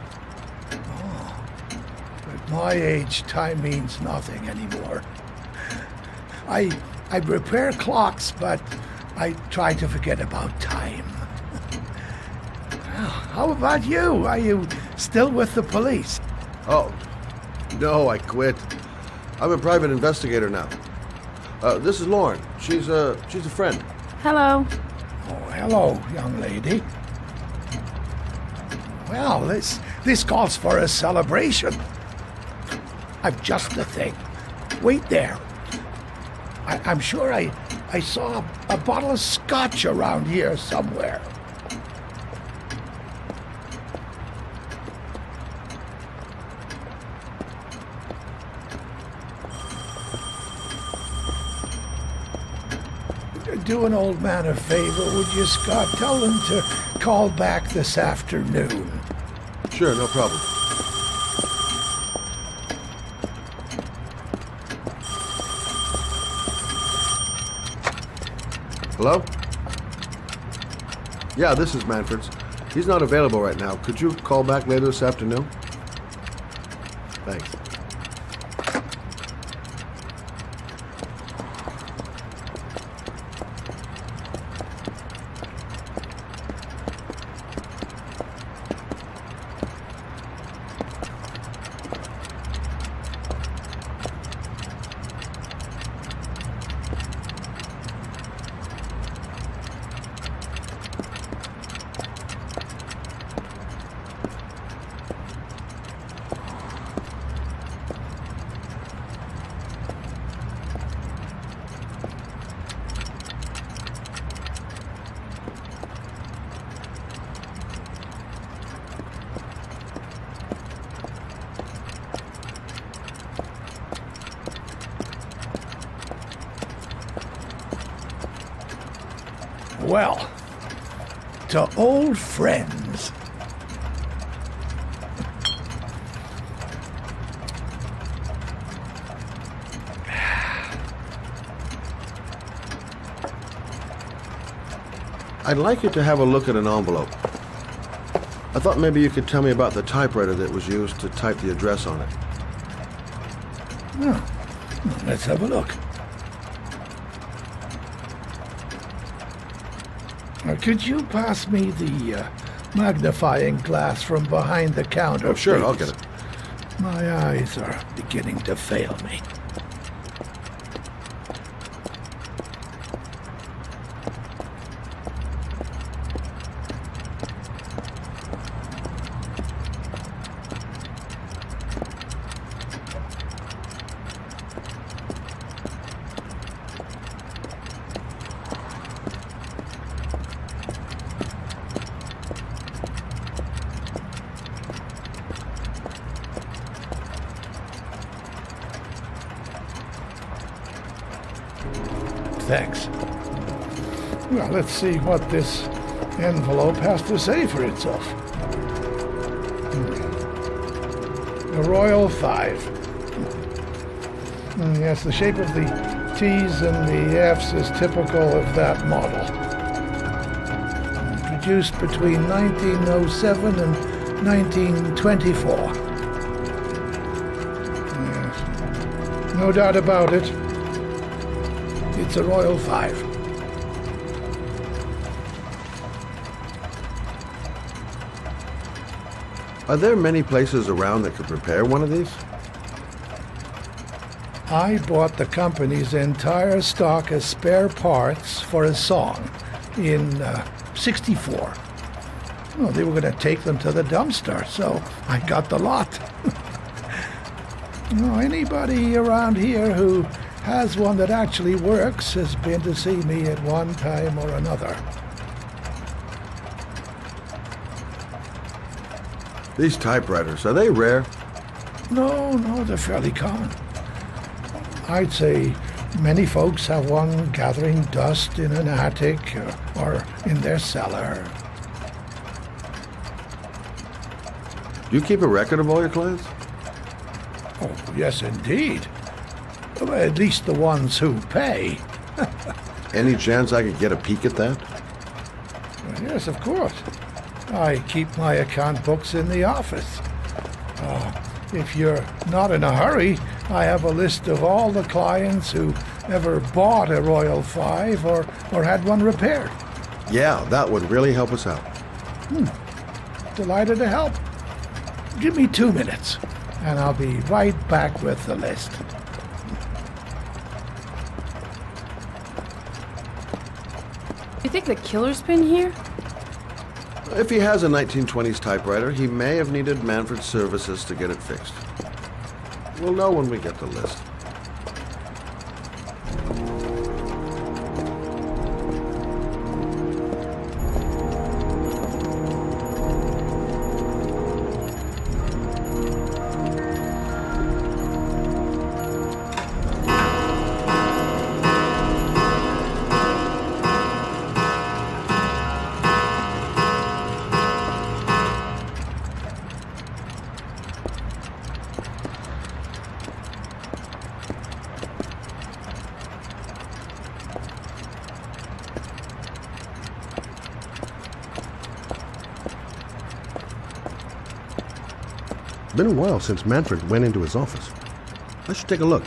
Speaker 19: Oh, at my age, time means nothing anymore. I repair clocks, but I try to forget about time. Well, how about you? Are you still with the police?
Speaker 11: Oh, no, I quit. I'm a private investigator now. This is Lauren. She's a friend.
Speaker 20: Hello.
Speaker 19: Oh, hello, young lady. Well, this calls for a celebration. I've just the thing. Wait there. I'm sure I saw a bottle of scotch around here somewhere. Do an old man a favor, would you, Scott? Tell them to call back this afternoon.
Speaker 11: Sure, no problem. Hello? Yeah, this is Manfred's. He's not available right now. Could you call back later this afternoon? Thanks.
Speaker 19: Well, to old friends.
Speaker 11: I'd like you to have a look at an envelope. I thought maybe you could tell me about the typewriter that was used to type the address on it.
Speaker 19: Oh, let's have a look. Could you pass me the magnifying glass from behind the counter,
Speaker 11: Oh, sure,
Speaker 19: please?
Speaker 11: I'll get it.
Speaker 19: My eyes are beginning to fail me. Thanks. Well, let's see what this envelope has to say for itself. The Royal 5. Yes, the shape of the T's and the F's is typical of that model. Produced between 1907 and 1924. Yes. No doubt about it. It's a Royal 5.
Speaker 11: Are there many places around that could repair one of these?
Speaker 19: I bought the company's entire stock of spare parts for a song in '64. Well, they were going to take them to the dumpster, so I got the lot. Anybody around here who has one that actually works has been to see me at one time or another.
Speaker 11: These typewriters, are they rare?
Speaker 19: No, they're fairly common. I'd say many folks have one gathering dust in an attic or in their cellar.
Speaker 11: Do you keep a record of all your clients?
Speaker 19: Oh, yes, indeed. Well, at least the ones who pay.
Speaker 11: Any chance I could get a peek at that?
Speaker 19: Well, yes, of course. I keep my account books in the office. If you're not in a hurry, I have a list of all the clients who ever bought a Royal 5 or had one repaired.
Speaker 11: Yeah, that would really help us out.
Speaker 19: Delighted to help. Give me 2 minutes, and I'll be right back with the list.
Speaker 20: You think the killer's been here?
Speaker 11: If he has a 1920s typewriter, he may have needed Manfred's services to get it fixed. We'll know when we get the list. It's been a while since Manfred went into his office. I should take a look.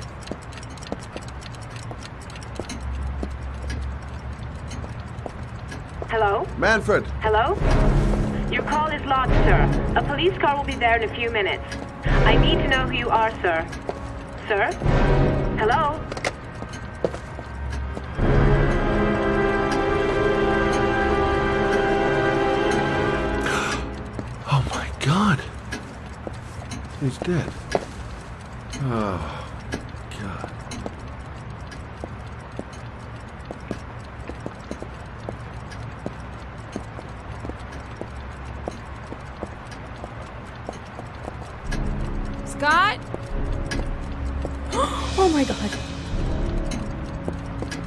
Speaker 21: Hello?
Speaker 11: Manfred!
Speaker 21: Hello? Your call is lodged, sir. A police car will be there in a few minutes. I need to know who you are, sir. Sir? Hello?
Speaker 11: Oh my God! He's dead. Oh, God.
Speaker 20: Scott? Oh my God.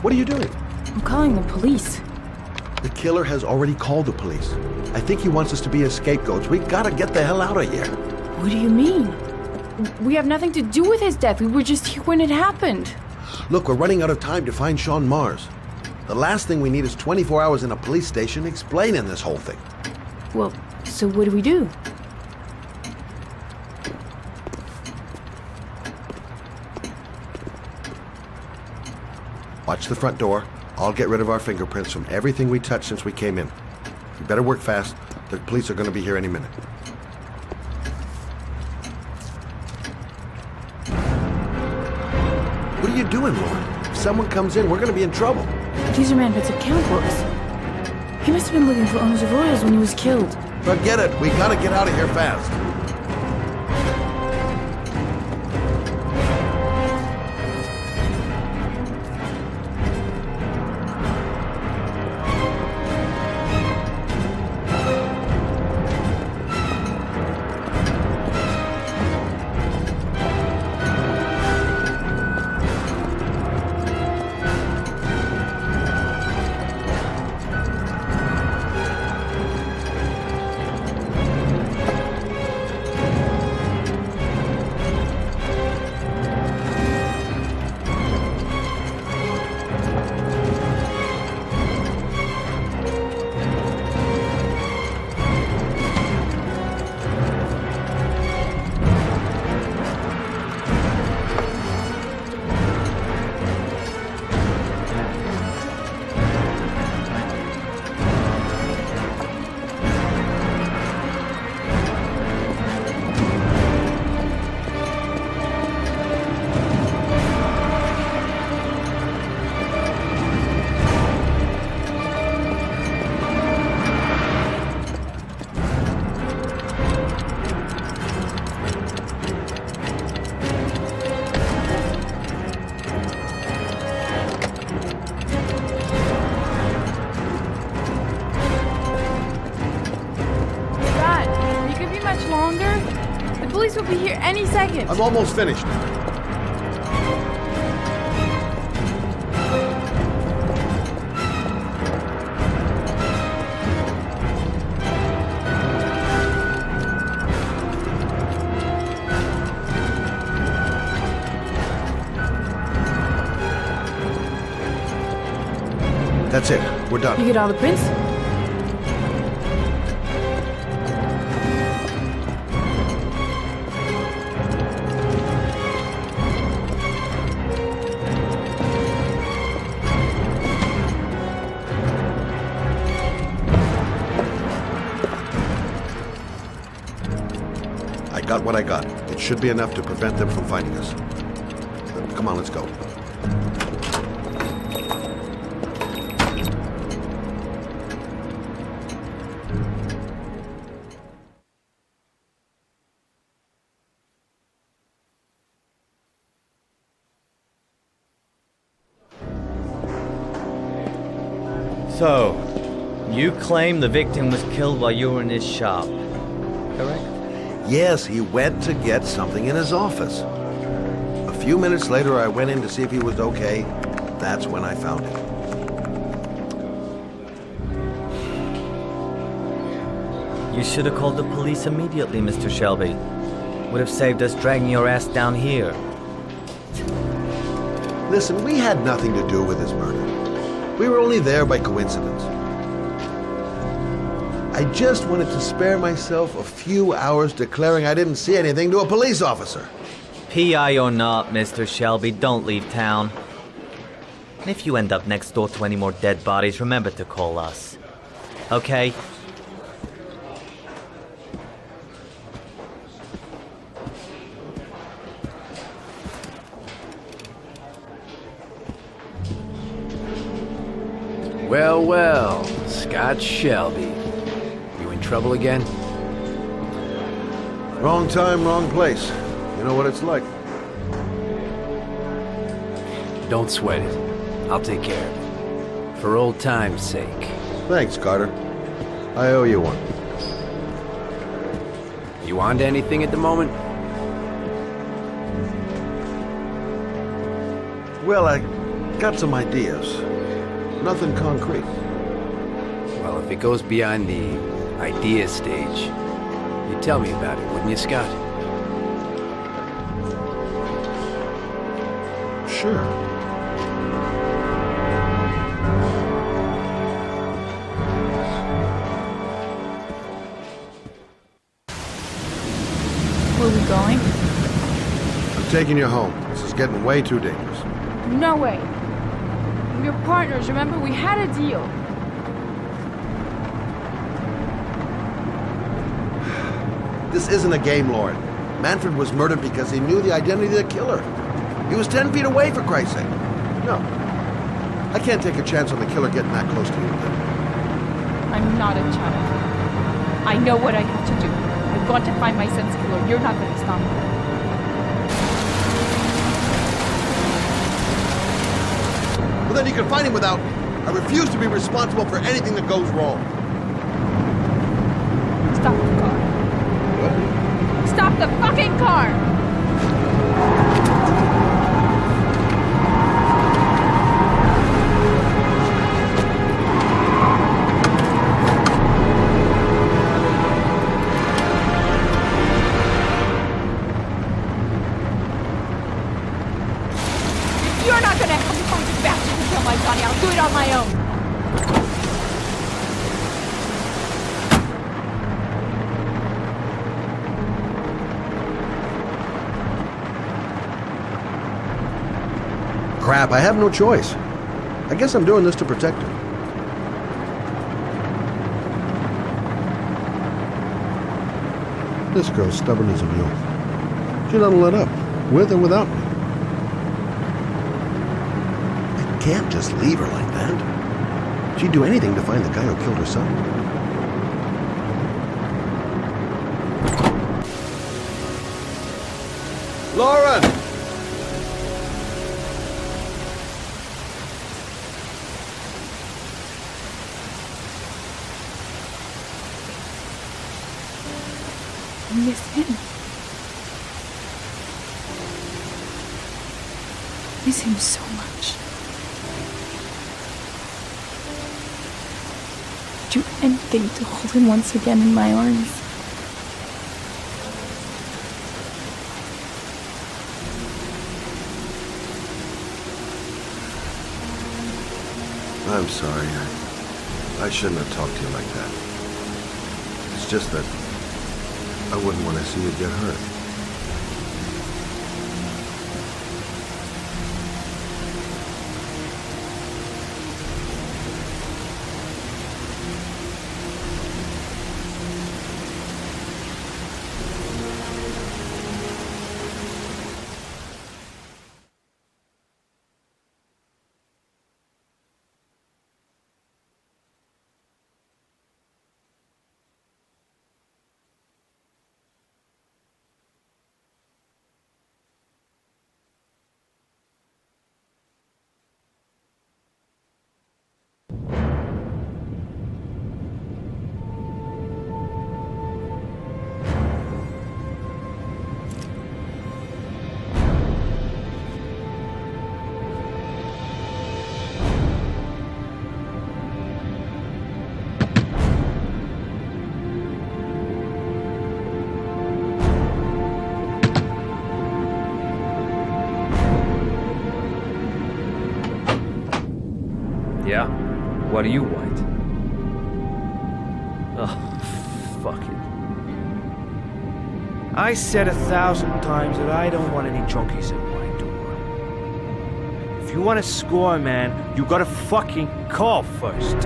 Speaker 11: What are you doing?
Speaker 20: I'm calling the police.
Speaker 11: The killer has already called the police. I think he wants us to be his scapegoats. We gotta get the hell out of here.
Speaker 20: What do you mean? We have nothing to do with his death. We were just here when it happened.
Speaker 11: Look, we're running out of time to find Sean Mars. The last thing we need is 24 hours in a police station explaining this whole thing.
Speaker 20: Well, so what do we do?
Speaker 11: Watch the front door. I'll get rid of our fingerprints from everything we touched since we came in. You better work fast. The police are going to be here any minute. What are you doing, Lauren? If someone comes in, we're going to be in trouble.
Speaker 20: These are Manfred's account books. He must have been looking for owners of Royals when he was killed.
Speaker 11: Forget it. We got to get out of here fast.
Speaker 20: here any second.
Speaker 11: I'm almost finished. That's it. We're done.
Speaker 20: You get all the prints?
Speaker 11: I got what I got. It should be enough to prevent them from finding us. Come on, let's go.
Speaker 5: So, you claim the victim was killed while you were in his shop, correct?
Speaker 11: Yes, he went to get something in his office. A few minutes later, I went in to see if he was okay. That's when I found him.
Speaker 5: You should have called the police immediately, Mr. Shelby. Would have saved us dragging your ass down here.
Speaker 11: Listen, we had nothing to do with his murder. We were only there by coincidence. I just wanted to spare myself a few hours declaring I didn't see anything to a police officer.
Speaker 5: PI or not, Mr. Shelby, don't leave town. And if you end up next door to any more dead bodies, remember to call us. Okay?
Speaker 4: Well, well, Scott Shelby. You in trouble again?
Speaker 11: Wrong time, wrong place. You know what it's like.
Speaker 4: Don't sweat it. I'll take care of it. For old time's sake.
Speaker 11: Thanks, Carter. I owe you one.
Speaker 4: You on to anything at the moment?
Speaker 11: Well, I got some ideas. Nothing concrete.
Speaker 4: Well, if it goes beyond the idea stage, you'd tell me about it, wouldn't you, Scott?
Speaker 11: Sure.
Speaker 20: Where are we going?
Speaker 11: I'm taking you home. This is getting way too dangerous.
Speaker 20: No way. We're partners, remember? We had a deal.
Speaker 11: This isn't a game, Lauren. Manfred was murdered because he knew the identity of the killer. He was 10 feet away, for Christ's sake. No. I can't take a chance on the killer getting that close to you.
Speaker 20: I'm not a child. I know what I have to do. I've got to find my son's killer. You're not going to stop me.
Speaker 11: Well, then you can find him without me. I refuse to be responsible for anything that goes wrong.
Speaker 20: Stop the car.
Speaker 11: What?
Speaker 20: Stop the fucking car! You're not gonna help me find this bastard to kill my Johnny. I'll do it on my own.
Speaker 11: Crap, I have no choice. I guess I'm doing this to protect her. This girl's stubborn as a mule. She doesn't let up, with or without me. I can't just leave her like that. She'd do anything to find the guy who killed her son. Lauren!
Speaker 20: I miss him. miss him so much. I'd do anything to hold him once again in my arms.
Speaker 11: I'm sorry. I shouldn't have talked to you like that. It's just that I wouldn't want to see you get hurt.
Speaker 4: Yeah? What do you want? Oh, fuck it.
Speaker 3: I said 1,000 times that I don't want any junkies at my door. If you want to score, man, you gotta fucking call first.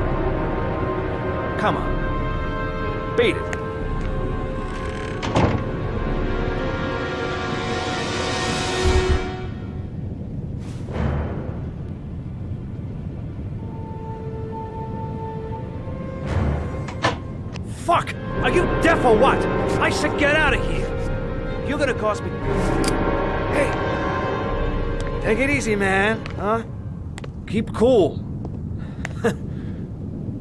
Speaker 3: Come on. Beat it. Fuck! Are you deaf or what? I said get out of here! You're gonna cost me... Hey! Take it easy, man, huh? Keep cool.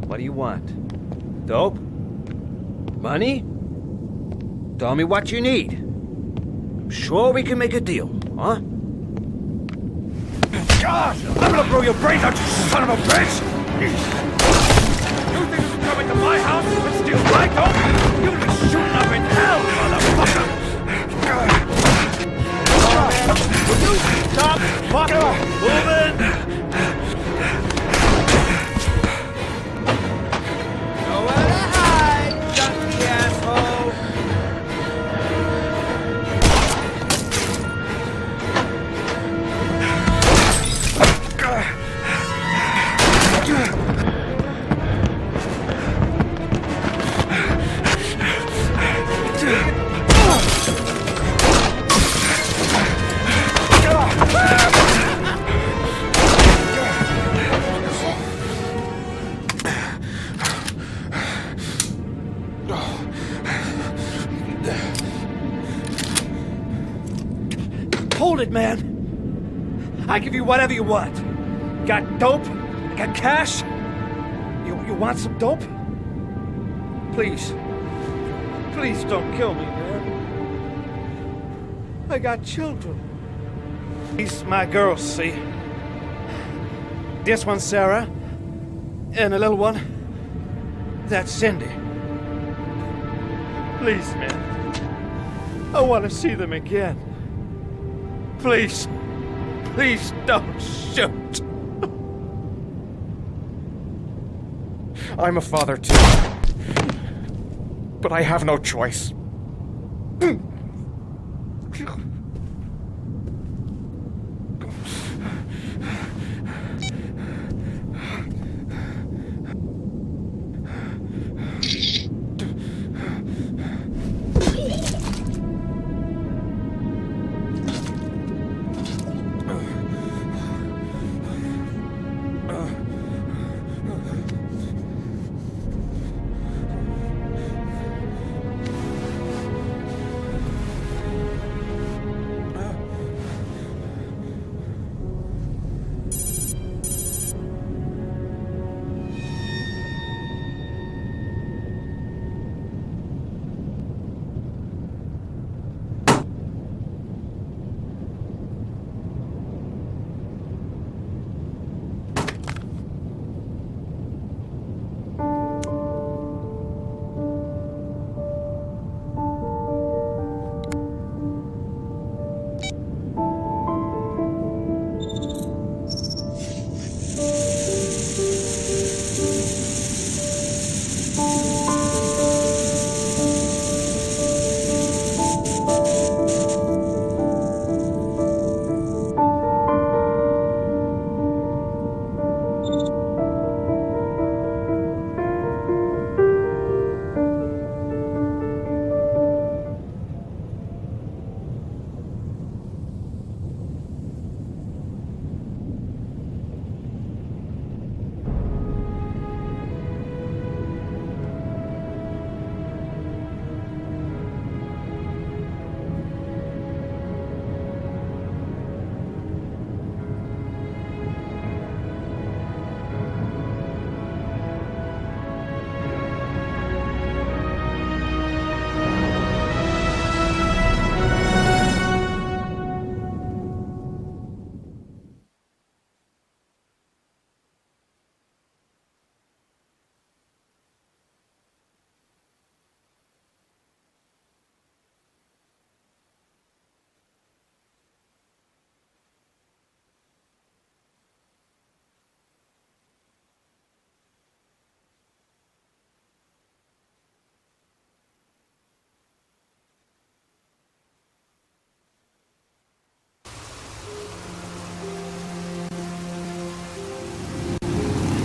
Speaker 3: What do you want? Dope? Money? Tell me what you need. I'm sure we can make a deal, huh? God! I'm gonna blow your brains out, you son of a bitch! You think you can come into my house and steal my dope? You're gonna be shooting up in hell, motherfucker! Will you stop fucking moving? Nowhere to hide, junkie asshole! Hold it, man. I give you whatever you want. Got dope? Got cash? You want some dope? Please. Please don't kill me, man. I got children. These my girls, see? This one's Sarah. And the little one, that's Cindy. Please, man. I want to see them again. Please. Please don't shoot.
Speaker 2: I'm a father too. But I have no choice.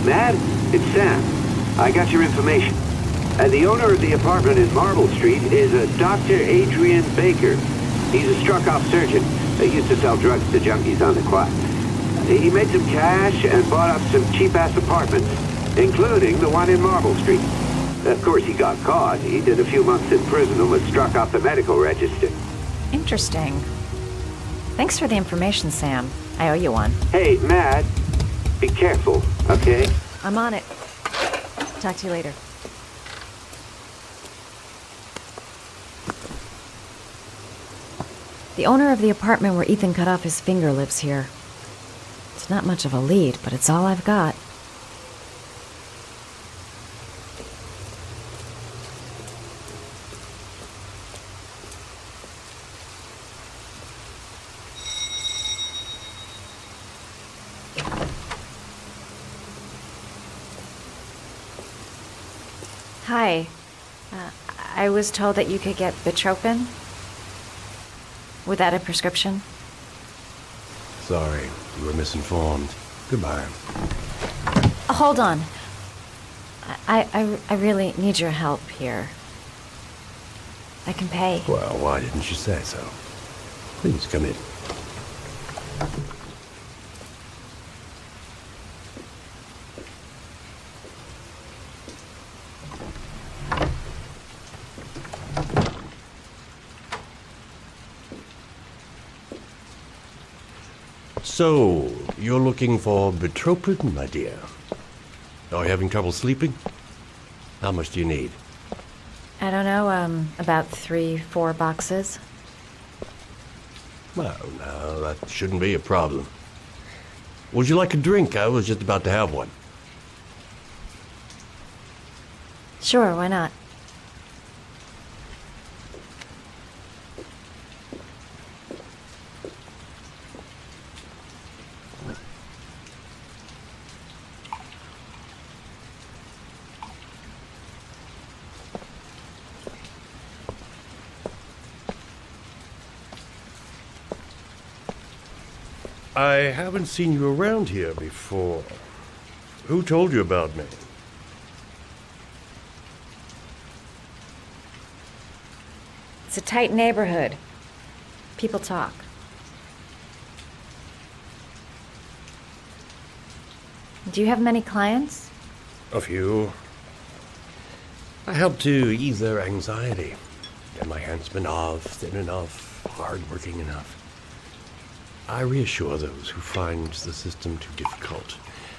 Speaker 1: Matt, it's Sam. I got your information. The owner of the apartment in Marble Street is a Dr. Adrian Baker. He's a struck-off surgeon. He used to sell drugs to junkies on the quad. He made some cash and bought up some cheap-ass apartments, including the one in Marble Street. Of course, he got caught. He did a few months in prison and was struck off the medical register.
Speaker 14: Interesting. Thanks for the information, Sam. I owe you one.
Speaker 1: Hey, Matt, be careful, okay?
Speaker 14: I'm on it. Talk to you later. The owner of the apartment where Ethan cut off his finger lives here. It's not much of a lead, but it's all I've got. Hi. I was told that you could get Bitropin without a prescription.
Speaker 22: Sorry, you were misinformed. Goodbye.
Speaker 14: Hold on. I really need your help here. I can pay.
Speaker 22: Well, why didn't you say so? Please come in. So, you're looking for Bitropin, my dear? Are you having trouble sleeping? How much do you need?
Speaker 14: I don't know, about 3-4 boxes.
Speaker 22: Well, no, that shouldn't be a problem. Would you like a drink? I was just about to have one.
Speaker 14: Sure, why not?
Speaker 22: I haven't seen you around here before. Who told you about me?
Speaker 14: It's a tight neighborhood. People talk. Do you have many clients?
Speaker 22: A few. I help to ease their anxiety. Get my handsmen off, thin enough, hard-working enough. I reassure those who find the system too difficult.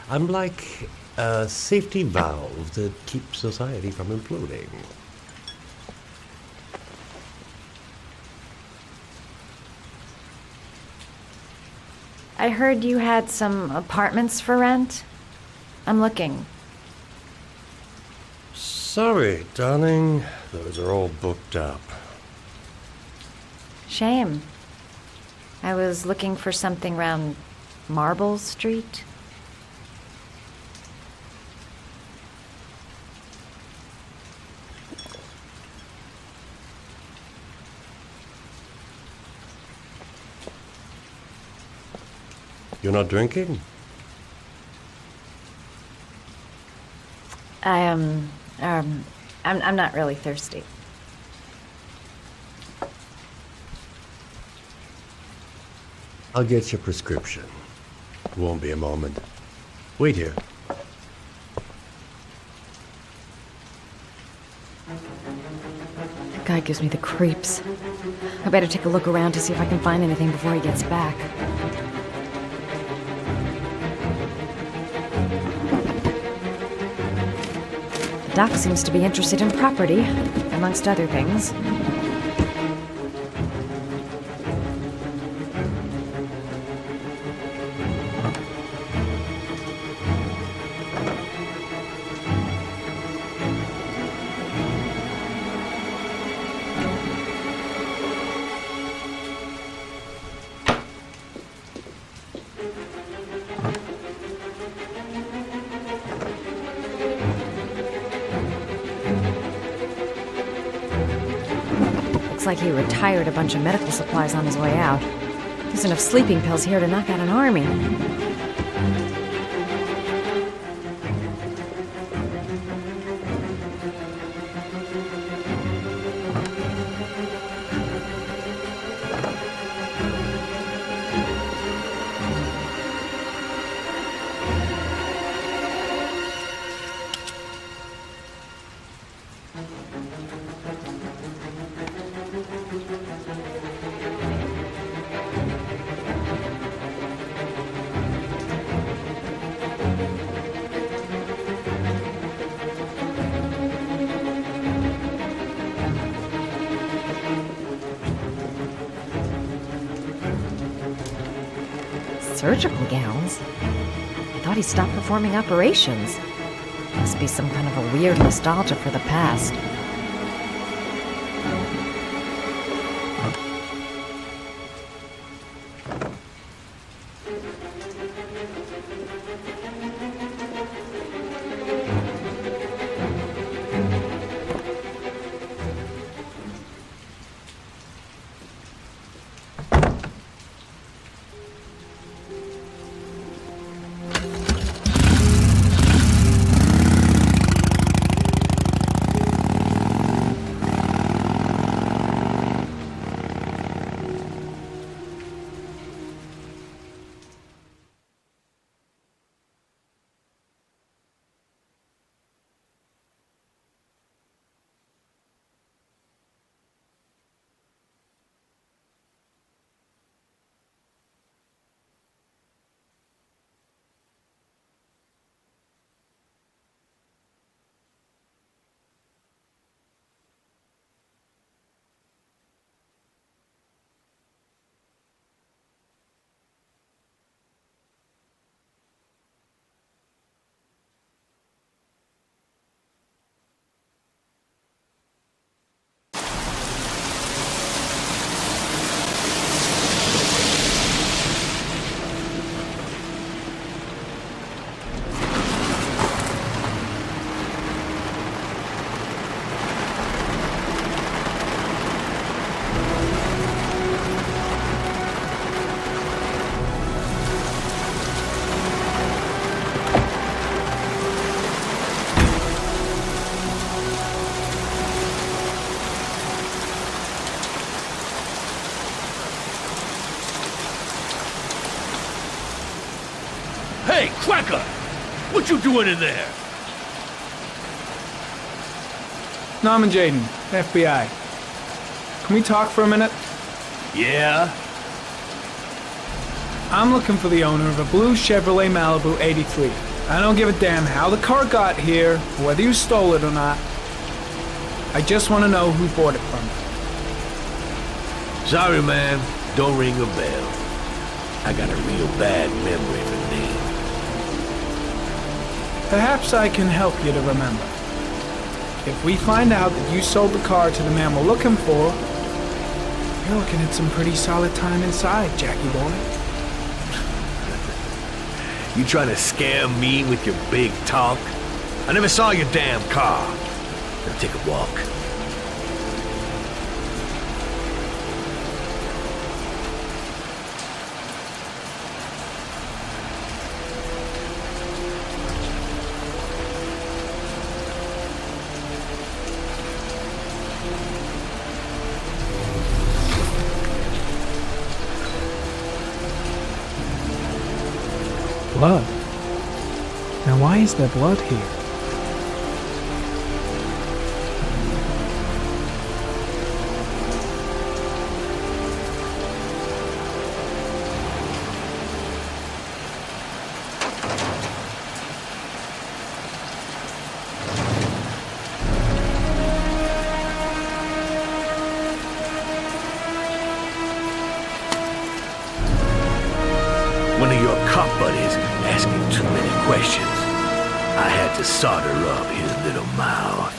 Speaker 22: I'm like a safety valve that keeps society from imploding.
Speaker 14: I heard you had some apartments for rent. I'm looking.
Speaker 22: Sorry, darling. Those are all booked up.
Speaker 14: Shame. I was looking for something around Marble Street.
Speaker 22: You're not drinking?
Speaker 14: I'm not really thirsty.
Speaker 22: I'll get your prescription. Won't be a moment. Wait here.
Speaker 14: That guy gives me the creeps. I better take a look around to see if I can find anything before he gets back. The doc seems to be interested in property, amongst other things. Like he retired a bunch of medical supplies on his way out. There's enough sleeping pills here to knock out an army. Surgical gowns? I thought he stopped performing operations. Must be some kind of a weird nostalgia for the past.
Speaker 6: Hey, Cracker! What you doing in there?
Speaker 9: Norman Jayden, FBI. Can we talk for a minute?
Speaker 6: Yeah?
Speaker 9: I'm looking for the owner of a blue Chevrolet Malibu 83. I don't give a damn how the car got here, or whether you stole it or not. I just want to know who bought it from you.
Speaker 6: Sorry, man. Don't ring a bell. I got a real bad memory for names.
Speaker 9: Perhaps I can help you to remember. If we find out that you sold the car to the man we're looking for, you're looking at some pretty solid time inside, Jackie boy.
Speaker 6: You trying to scare me with your big talk? I never saw your damn car. Let's take a walk.
Speaker 9: Blood? Now why is there blood here?
Speaker 6: One of your cop buddies asking too many questions. I had to solder up his little mouth.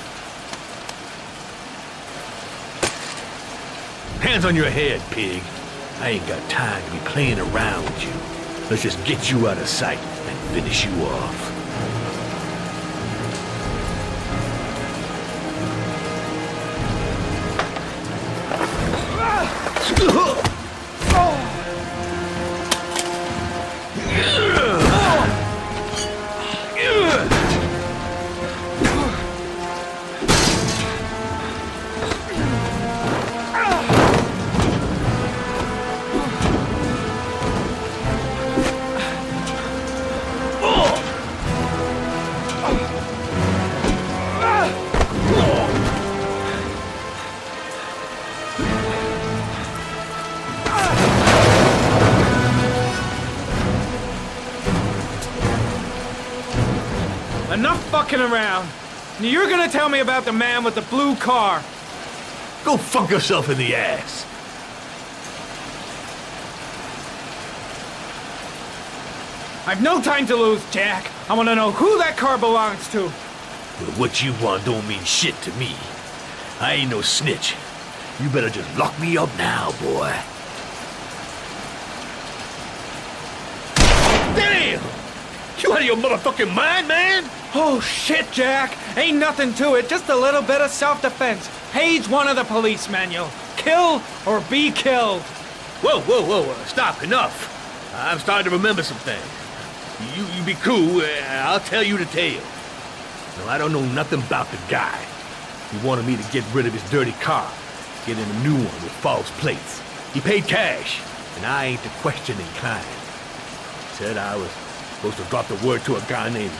Speaker 6: Hands on your head, pig. I ain't got time to be playing around with you. Let's just get you out of sight and finish you off.
Speaker 9: Enough fucking around. You're gonna tell me about the man with the blue car.
Speaker 6: Go fuck yourself in the ass.
Speaker 9: I've no time to lose, Jack. I want to know who that car belongs to.
Speaker 6: Well, what you want don't mean shit to me. I ain't no snitch. You better just lock me up now, boy. Damn! You out of your motherfucking mind, man?
Speaker 9: Oh, shit, Jack. Ain't nothing to it. Just a little bit of self-defense. Page 1 of the police manual. Kill or be killed.
Speaker 6: Whoa. Stop, enough. I'm starting to remember some things. You be cool. I'll tell you the tale. No, I don't know nothing about the guy. He wanted me to get rid of his dirty car. Get him a new one with false plates. He paid cash, and I ain't the questioning kind. Said I was supposed to drop the word to a guy named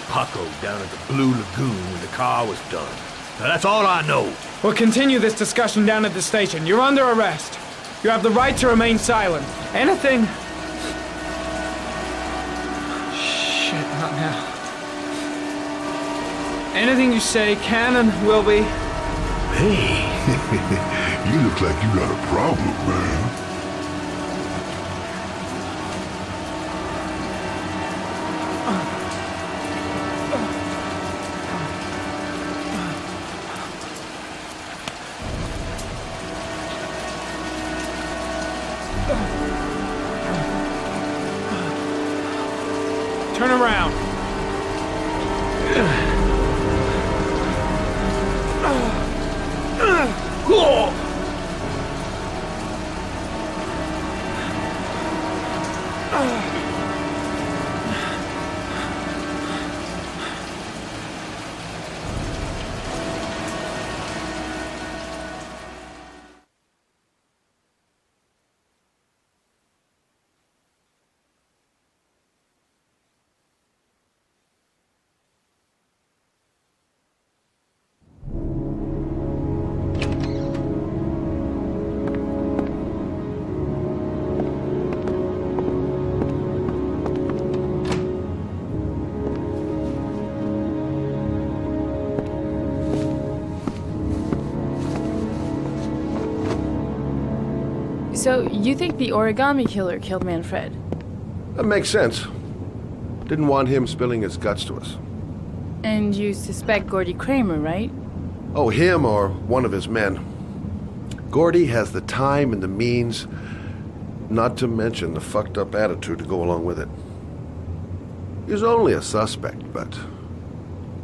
Speaker 6: Paco down at the Blue Lagoon when the car was done. Now that's all I know.
Speaker 9: We'll continue this discussion down at the station. You're under arrest. You have the right to remain silent. Anything... Shit, not now. Anything you say can and will be...
Speaker 6: Hey.
Speaker 8: You look like you got a problem, man.
Speaker 9: Turn around.
Speaker 20: So, you think the origami killer killed Manfred?
Speaker 11: That makes sense. Didn't want him spilling his guts to us.
Speaker 20: And you suspect Gordy Kramer, right?
Speaker 11: Oh, him or one of his men. Gordy has the time and the means, not to mention the fucked up attitude to go along with it. He's only a suspect, but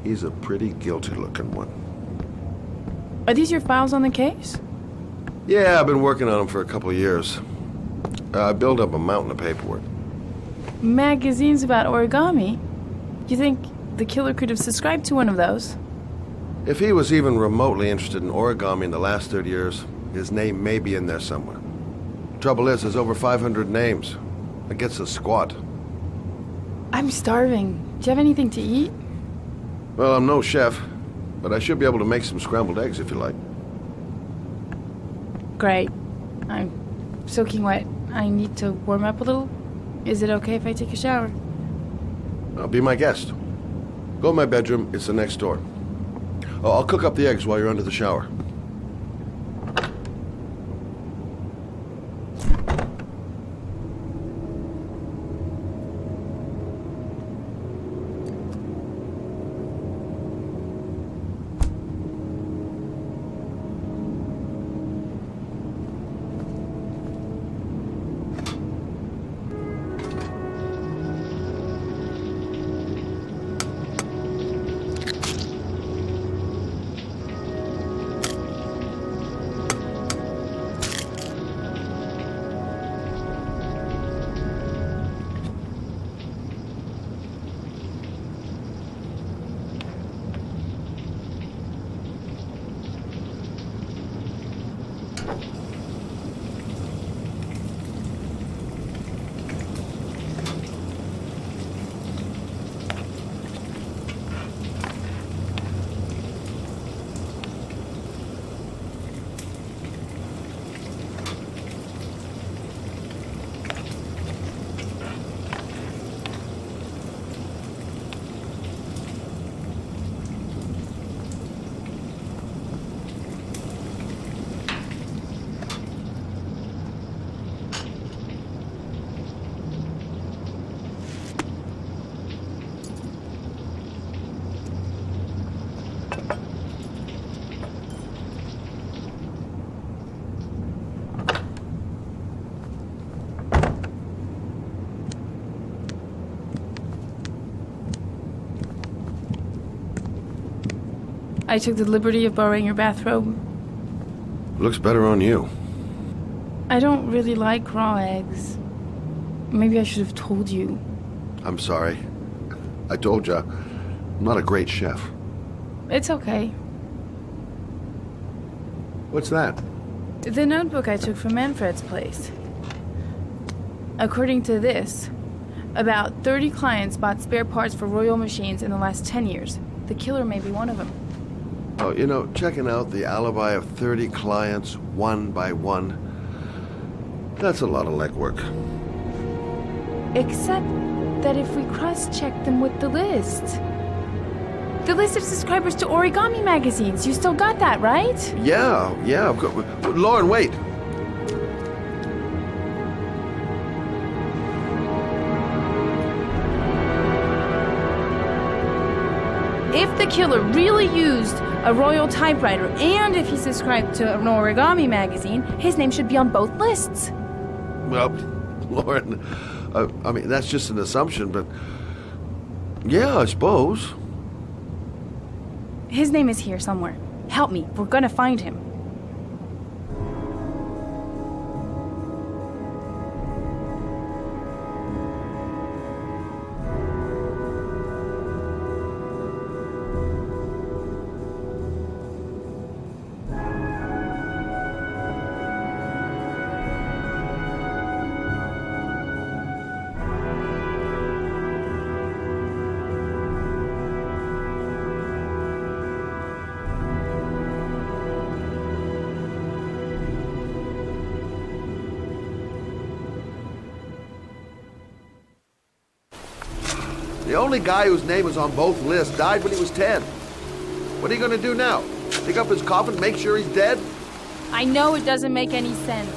Speaker 11: he's a pretty guilty looking one.
Speaker 20: Are these your files on the case?
Speaker 11: Yeah, I've been working on him for a couple of years. I built up a mountain of paperwork.
Speaker 20: Magazines about origami? You think the killer could have subscribed to one of those?
Speaker 11: If he was even remotely interested in origami in the last 30 years, his name may be in there somewhere. Trouble is, there's over 500 names. That gets us squat.
Speaker 20: I'm starving. Do you have anything to eat?
Speaker 11: Well, I'm no chef, but I should be able to make some scrambled eggs if you like.
Speaker 20: Great. I'm soaking wet. I need to warm up a little. Is it okay if I take a shower?
Speaker 11: Be my guest. Go in my bedroom. It's the next door. Oh, I'll cook up the eggs while you're under the shower.
Speaker 20: I took the liberty of borrowing your bathrobe.
Speaker 11: Looks better on you.
Speaker 20: I don't really like raw eggs. Maybe I should have told you.
Speaker 11: I'm sorry. I told you, I'm not a great chef.
Speaker 20: It's okay.
Speaker 11: What's that?
Speaker 20: The notebook I took from Manfred's place. According to this, about 30 clients bought spare parts for Royal machines in the last 10 years. The killer may be one of them.
Speaker 11: Oh, you know, checking out the alibi of 30 clients one by one, that's a lot of legwork.
Speaker 20: Except that if we cross-check them with the list. The list of subscribers to Origami magazines. You still got that, right?
Speaker 11: Yeah, I've got... Lauren, wait.
Speaker 20: If the killer really used a Royal typewriter and if he subscribed to an Origami magazine, his name should be on both lists.
Speaker 11: Well, Lauren, I mean, that's just an assumption, but... Yeah, I suppose.
Speaker 20: His name is here somewhere. Help me. We're gonna find him.
Speaker 11: The only guy whose name is on both lists died when he was 10. What are you going to do now? Dig up his coffin, make sure he's dead?
Speaker 20: I know it doesn't make any sense.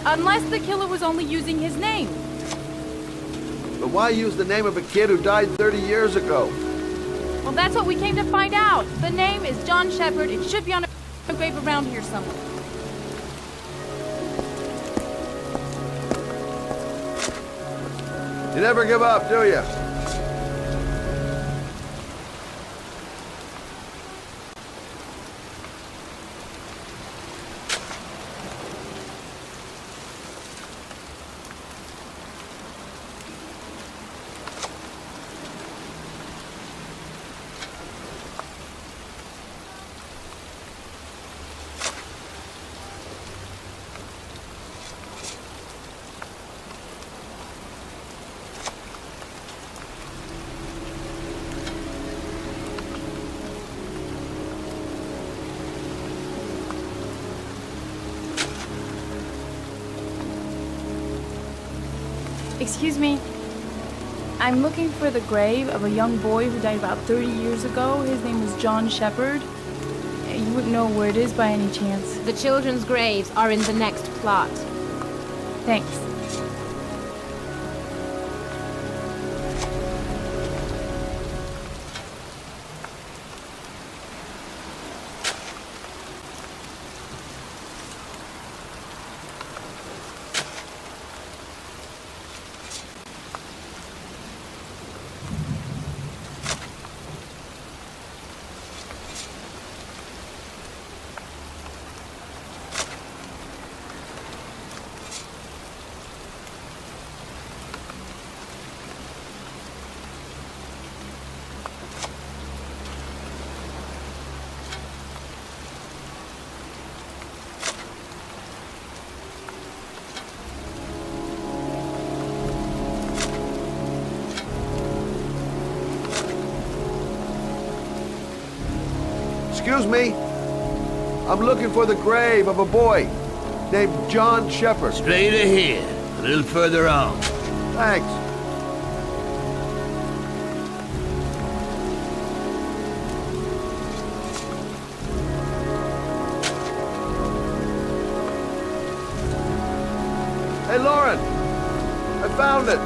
Speaker 20: Unless the killer was only using his name.
Speaker 11: But why use the name of a kid who died 30 years ago?
Speaker 20: Well, that's what we came to find out. The name is John Shepard. It should be on a grave around here somewhere.
Speaker 11: You never give up, do you?
Speaker 20: Excuse me. I'm looking for the grave of a young boy who died about 30 years ago. His name was John Shepard. You wouldn't know where it is by any chance.
Speaker 21: The children's graves are in the next plot.
Speaker 20: Thanks.
Speaker 11: Excuse me. I'm looking for the grave of a boy named John Shepard.
Speaker 6: Straight ahead, a little further on.
Speaker 11: Thanks. Hey, Lauren! I found it!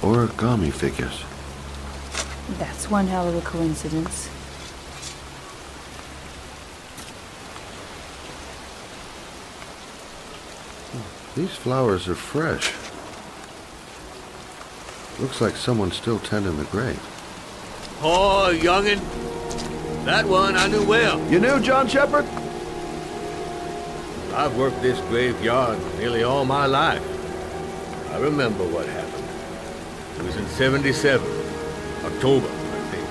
Speaker 11: Origami figures.
Speaker 20: That's one hell of a coincidence.
Speaker 11: These flowers are fresh. Looks like someone's still tending the grave.
Speaker 6: Oh, youngin'. That one I knew well.
Speaker 11: You knew John Shepard?
Speaker 6: I've worked this graveyard nearly all my life. I remember what happened. It was in 77. October, I think.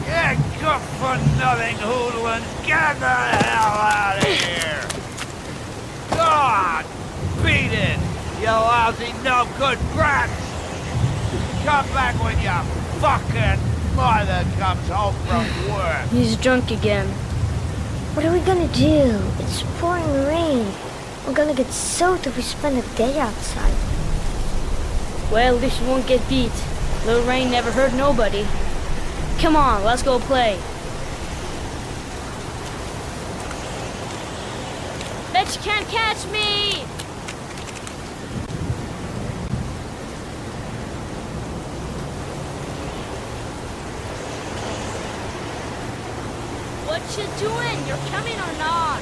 Speaker 3: Yeah, good for nothing hoodlum. Get the hell out of here! God! Beat it! You lousy, no good brats! Come back when your fucking mother comes home from work!
Speaker 12: He's drunk again. What are we gonna do? It's pouring rain. We're gonna get soaked if we spend a day outside.
Speaker 20: Well, at least you won't get beat. Little rain never hurt nobody. Come on, let's go play. Bet you can't catch me! What you doing? You're coming or not?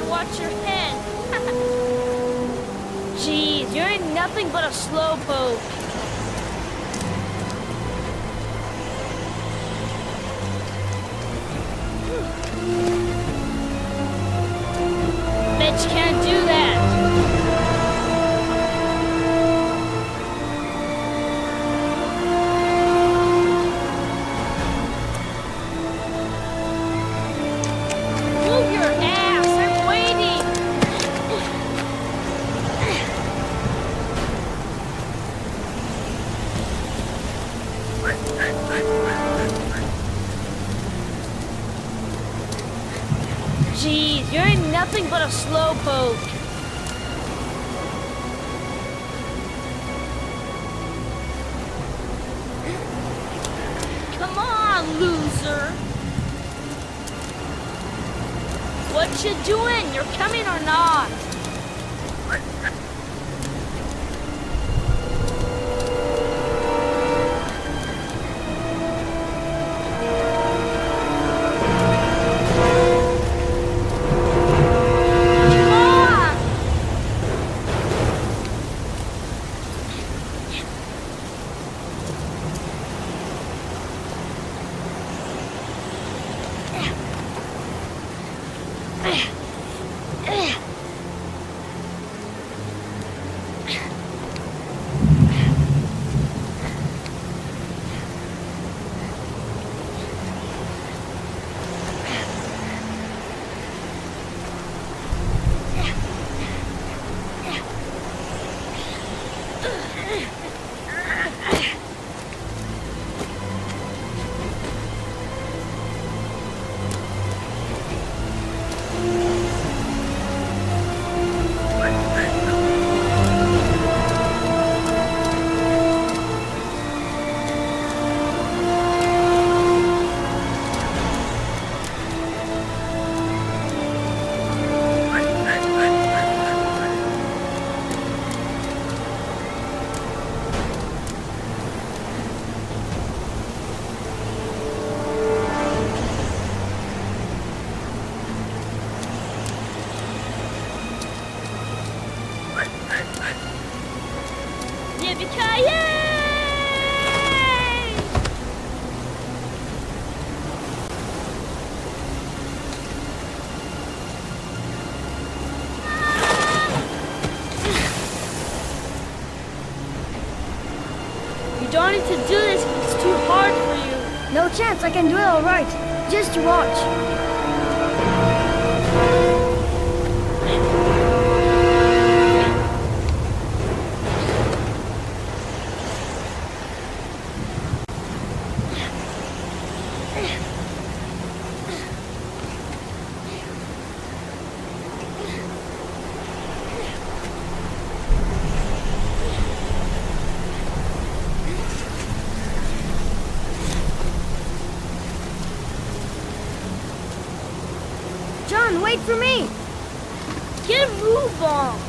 Speaker 20: Watch your head. Jeez, you're nothing but a slowpoke. Bet you can't do that. Jeez, you're nothing but a slowpoke. Come on, loser. What you doing? You're coming or not?
Speaker 13: don't need to do this. It's too hard for you.
Speaker 12: No chance. I can do it all right. Just watch. John, wait for me!
Speaker 13: Get a move on!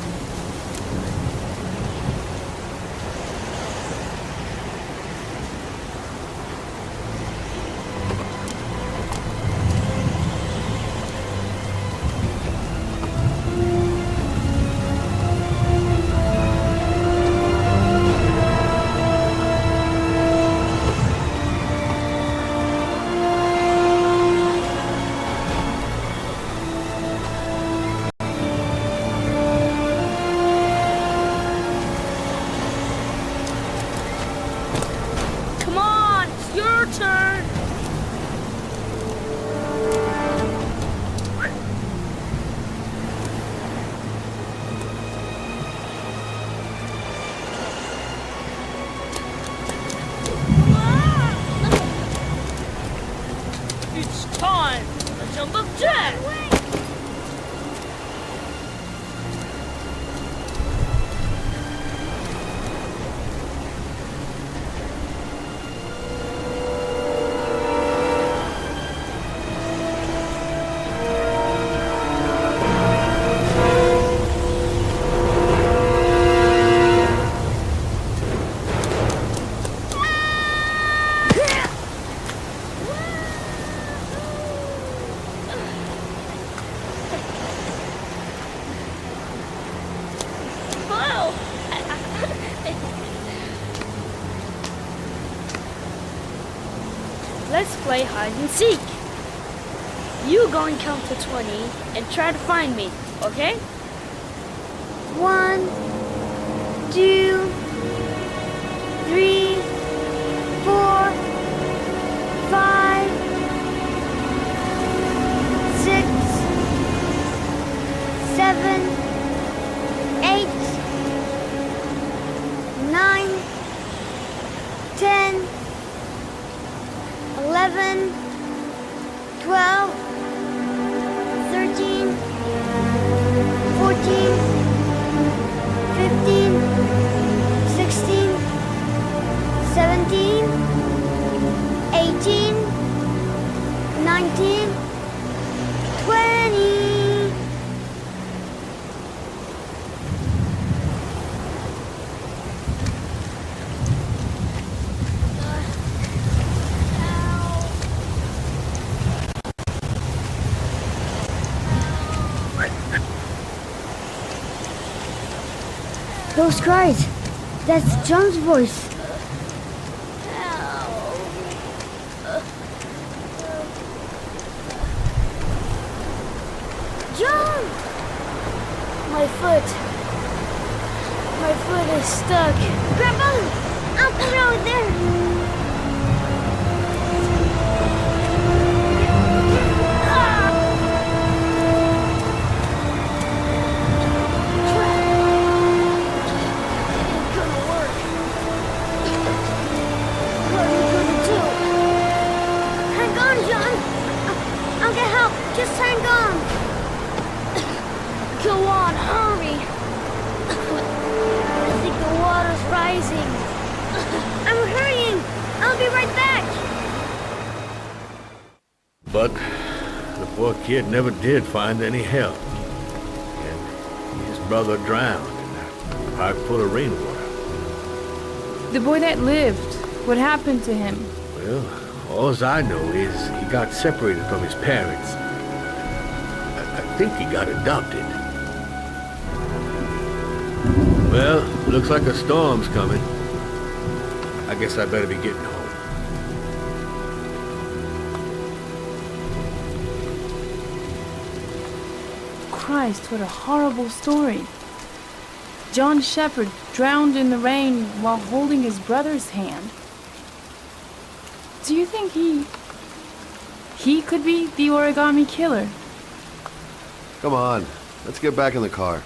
Speaker 13: Let's play hide and seek. You go and count to 20 and try to find me, okay?
Speaker 12: 1, 2, 3, 4, 5, 6, 7, 8, 9, 10, 11, 12, 13, 14, 15, 16, 17, 18, 19, 20. Those cries, that's John's voice.
Speaker 13: John! My foot is stuck.
Speaker 12: Grandpa, I'll put it over there.
Speaker 13: Just hang on! Go on, hurry! I think the water's rising.
Speaker 12: I'm hurrying! I'll be right back!
Speaker 6: But the poor kid never did find any help. And his brother drowned in a pipe full of rainwater.
Speaker 20: The boy that lived, what happened to him?
Speaker 6: Well, all I know is he got separated from his parents. I think he got adopted. Well, looks like a storm's coming. I guess I better be getting home.
Speaker 20: Christ, what a horrible story. John Shepard drowned in the rain while holding his brother's hand. Do you think he could be the origami killer?
Speaker 11: Come on, let's get back in the car.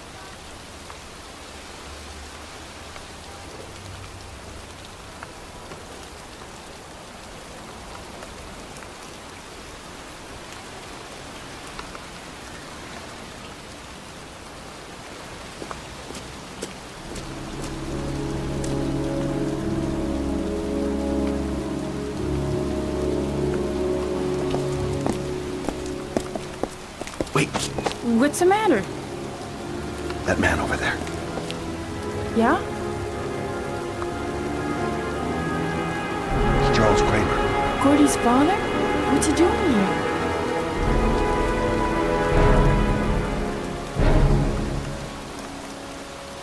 Speaker 20: What's the matter?
Speaker 11: That man over there.
Speaker 20: Yeah?
Speaker 11: It's Charles Kramer.
Speaker 20: Gordy's father? What's he doing here?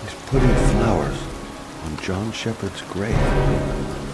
Speaker 11: He's putting flowers on John Shepard's grave.